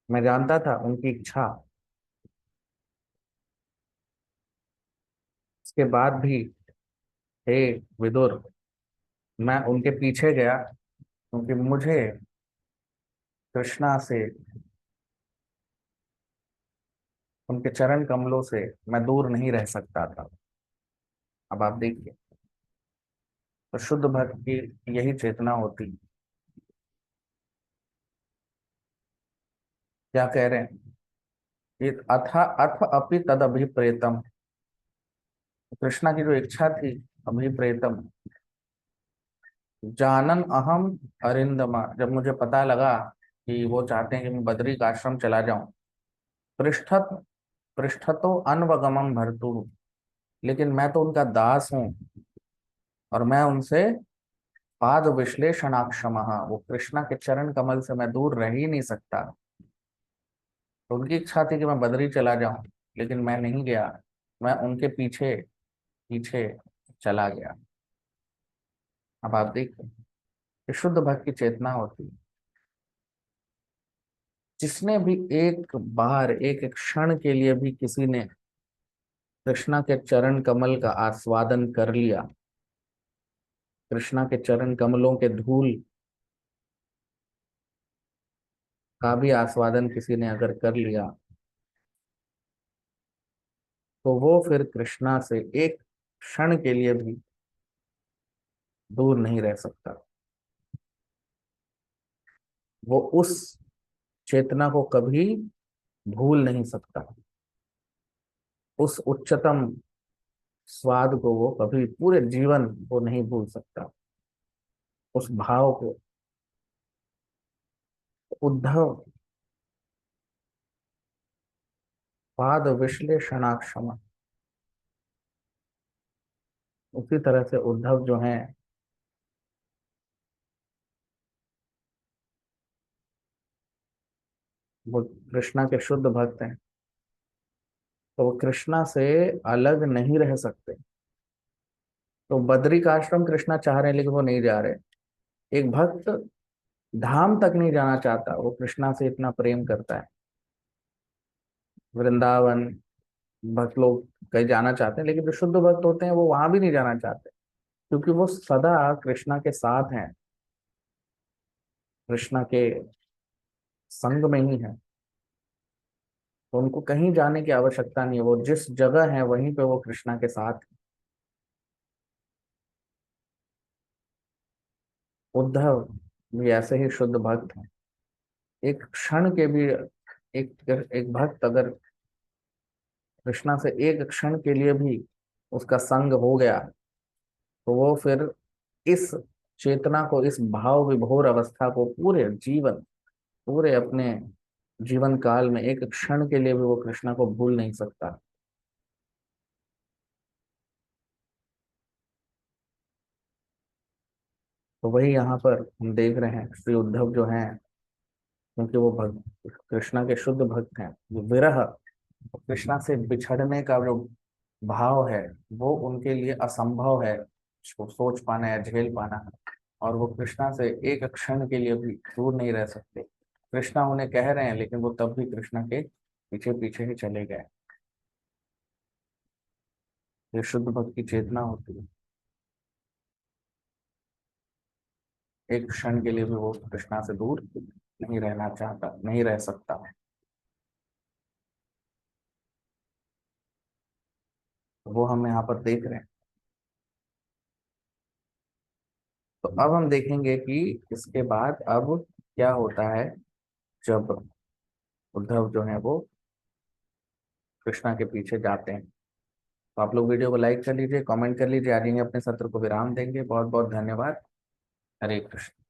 मैं जानता था उनकी इच्छा, इसके बाद भी हे विदुर, मैं उनके पीछे गया क्योंकि मुझे कृष्णा से, उनके चरण कमलों से मैं दूर नहीं रह सकता था। अब आप देखिए, तो शुद्ध भक्त की यही चेतना होती, क्या कह रहे हैं? ये अथ अथ अपि तद अभिप्रेतम, कृष्णा की जो इच्छा थी, अभिप्रेतम, जानन अहम अरिंदमा, जब मुझे पता लगा कि वो चाहते हैं कि मैं बद्री का आश्रम चला जाऊं, पृष्ठत पृष्ठतो अन्वगमम भर्तु, लेकिन मैं तो उनका दास हूं और मैं उनसे पाद विश्लेषणाक्षम, वो कृष्णा के चरण कमल से मैं दूर रह ही नहीं सकता। तो उनकी इच्छा थी कि मैं बद्री चला जाऊं, लेकिन मैं नहीं गया, मैं उनके पीछे पीछे चला गया। अब आप देखिए, ये शुद्ध भक्त की चेतना होती है। जिसने भी एक बार, एक एक क्षण के लिए भी किसी ने कृष्णा के चरण कमल का आस्वादन कर लिया, कृष्णा के चरण कमलों के धूल का भी आस्वादन किसी ने अगर कर लिया, तो वो फिर कृष्णा से एक क्षण के लिए भी दूर नहीं रह सकता। वो उस चेतना को कभी भूल नहीं सकता, उस उच्चतम स्वाद को वो कभी पूरे जीवन वो नहीं भूल सकता, उस भाव को। उद्धव पाद विश्लेषणाक्षम, उसी तरह से उद्धव जो हैं वो कृष्णा के शुद्ध भक्त हैं, तो वो कृष्णा से अलग नहीं रह सकते। तो बद्री का आश्रम कृष्णा चाह रहे हैं लेकिन वो नहीं जा रहे। एक भक्त धाम तक नहीं जाना चाहता, वो कृष्णा से इतना प्रेम करता है। वृंदावन भक्त लोग कहीं जाना चाहते हैं, लेकिन जो शुद्ध भक्त होते हैं वो वहां भी नहीं जाना चाहते, क्योंकि वो सदा कृष्णा के साथ हैं, कृष्णा के संग में ही है। तो उनको कहीं जाने की आवश्यकता नहीं है, वो जिस जगह है वहीं पे वो कृष्णा के साथ हैं। उद्धव भी ऐसे ही शुद्ध भक्त हैं। एक क्षण के भी, एक एक भक्त अगर कृष्णा से एक क्षण के लिए भी उसका संग हो गया, तो वो फिर इस चेतना को, इस भाव विभोर अवस्था को पूरे जीवन, पूरे अपने जीवन काल में एक क्षण के लिए भी वो कृष्णा को भूल नहीं सकता। तो वही यहाँ पर हम देख रहे हैं, श्री उद्धव जो हैं, क्योंकि वो भक्त कृष्णा के शुद्ध भक्त हैं, जो विरह, कृष्णा से बिछड़ने का जो भाव है वो उनके लिए असंभव है, उसको सोच पाना या झेल पाना। और वो कृष्णा से एक क्षण के लिए भी दूर नहीं रह सकते। कृष्णा उन्हें कह रहे हैं लेकिन वो तब भी कृष्णा के पीछे पीछे ही चले गए। ये शुद्ध भक्त की चेतना होती है, एक क्षण के लिए भी वो कृष्णा से दूर नहीं रहना चाहता, नहीं रह सकता। वो हम यहाँ पर देख रहे हैं। तो अब हम देखेंगे कि इसके बाद अब क्या होता है जब उद्धव जो है वो कृष्णा के पीछे जाते हैं। तो आप लोग वीडियो को लाइक कर लीजिए, कमेंट कर लीजिए, आज यहीं अपने सत्र को विराम देंगे। बहुत बहुत धन्यवाद। हरे कृष्ण।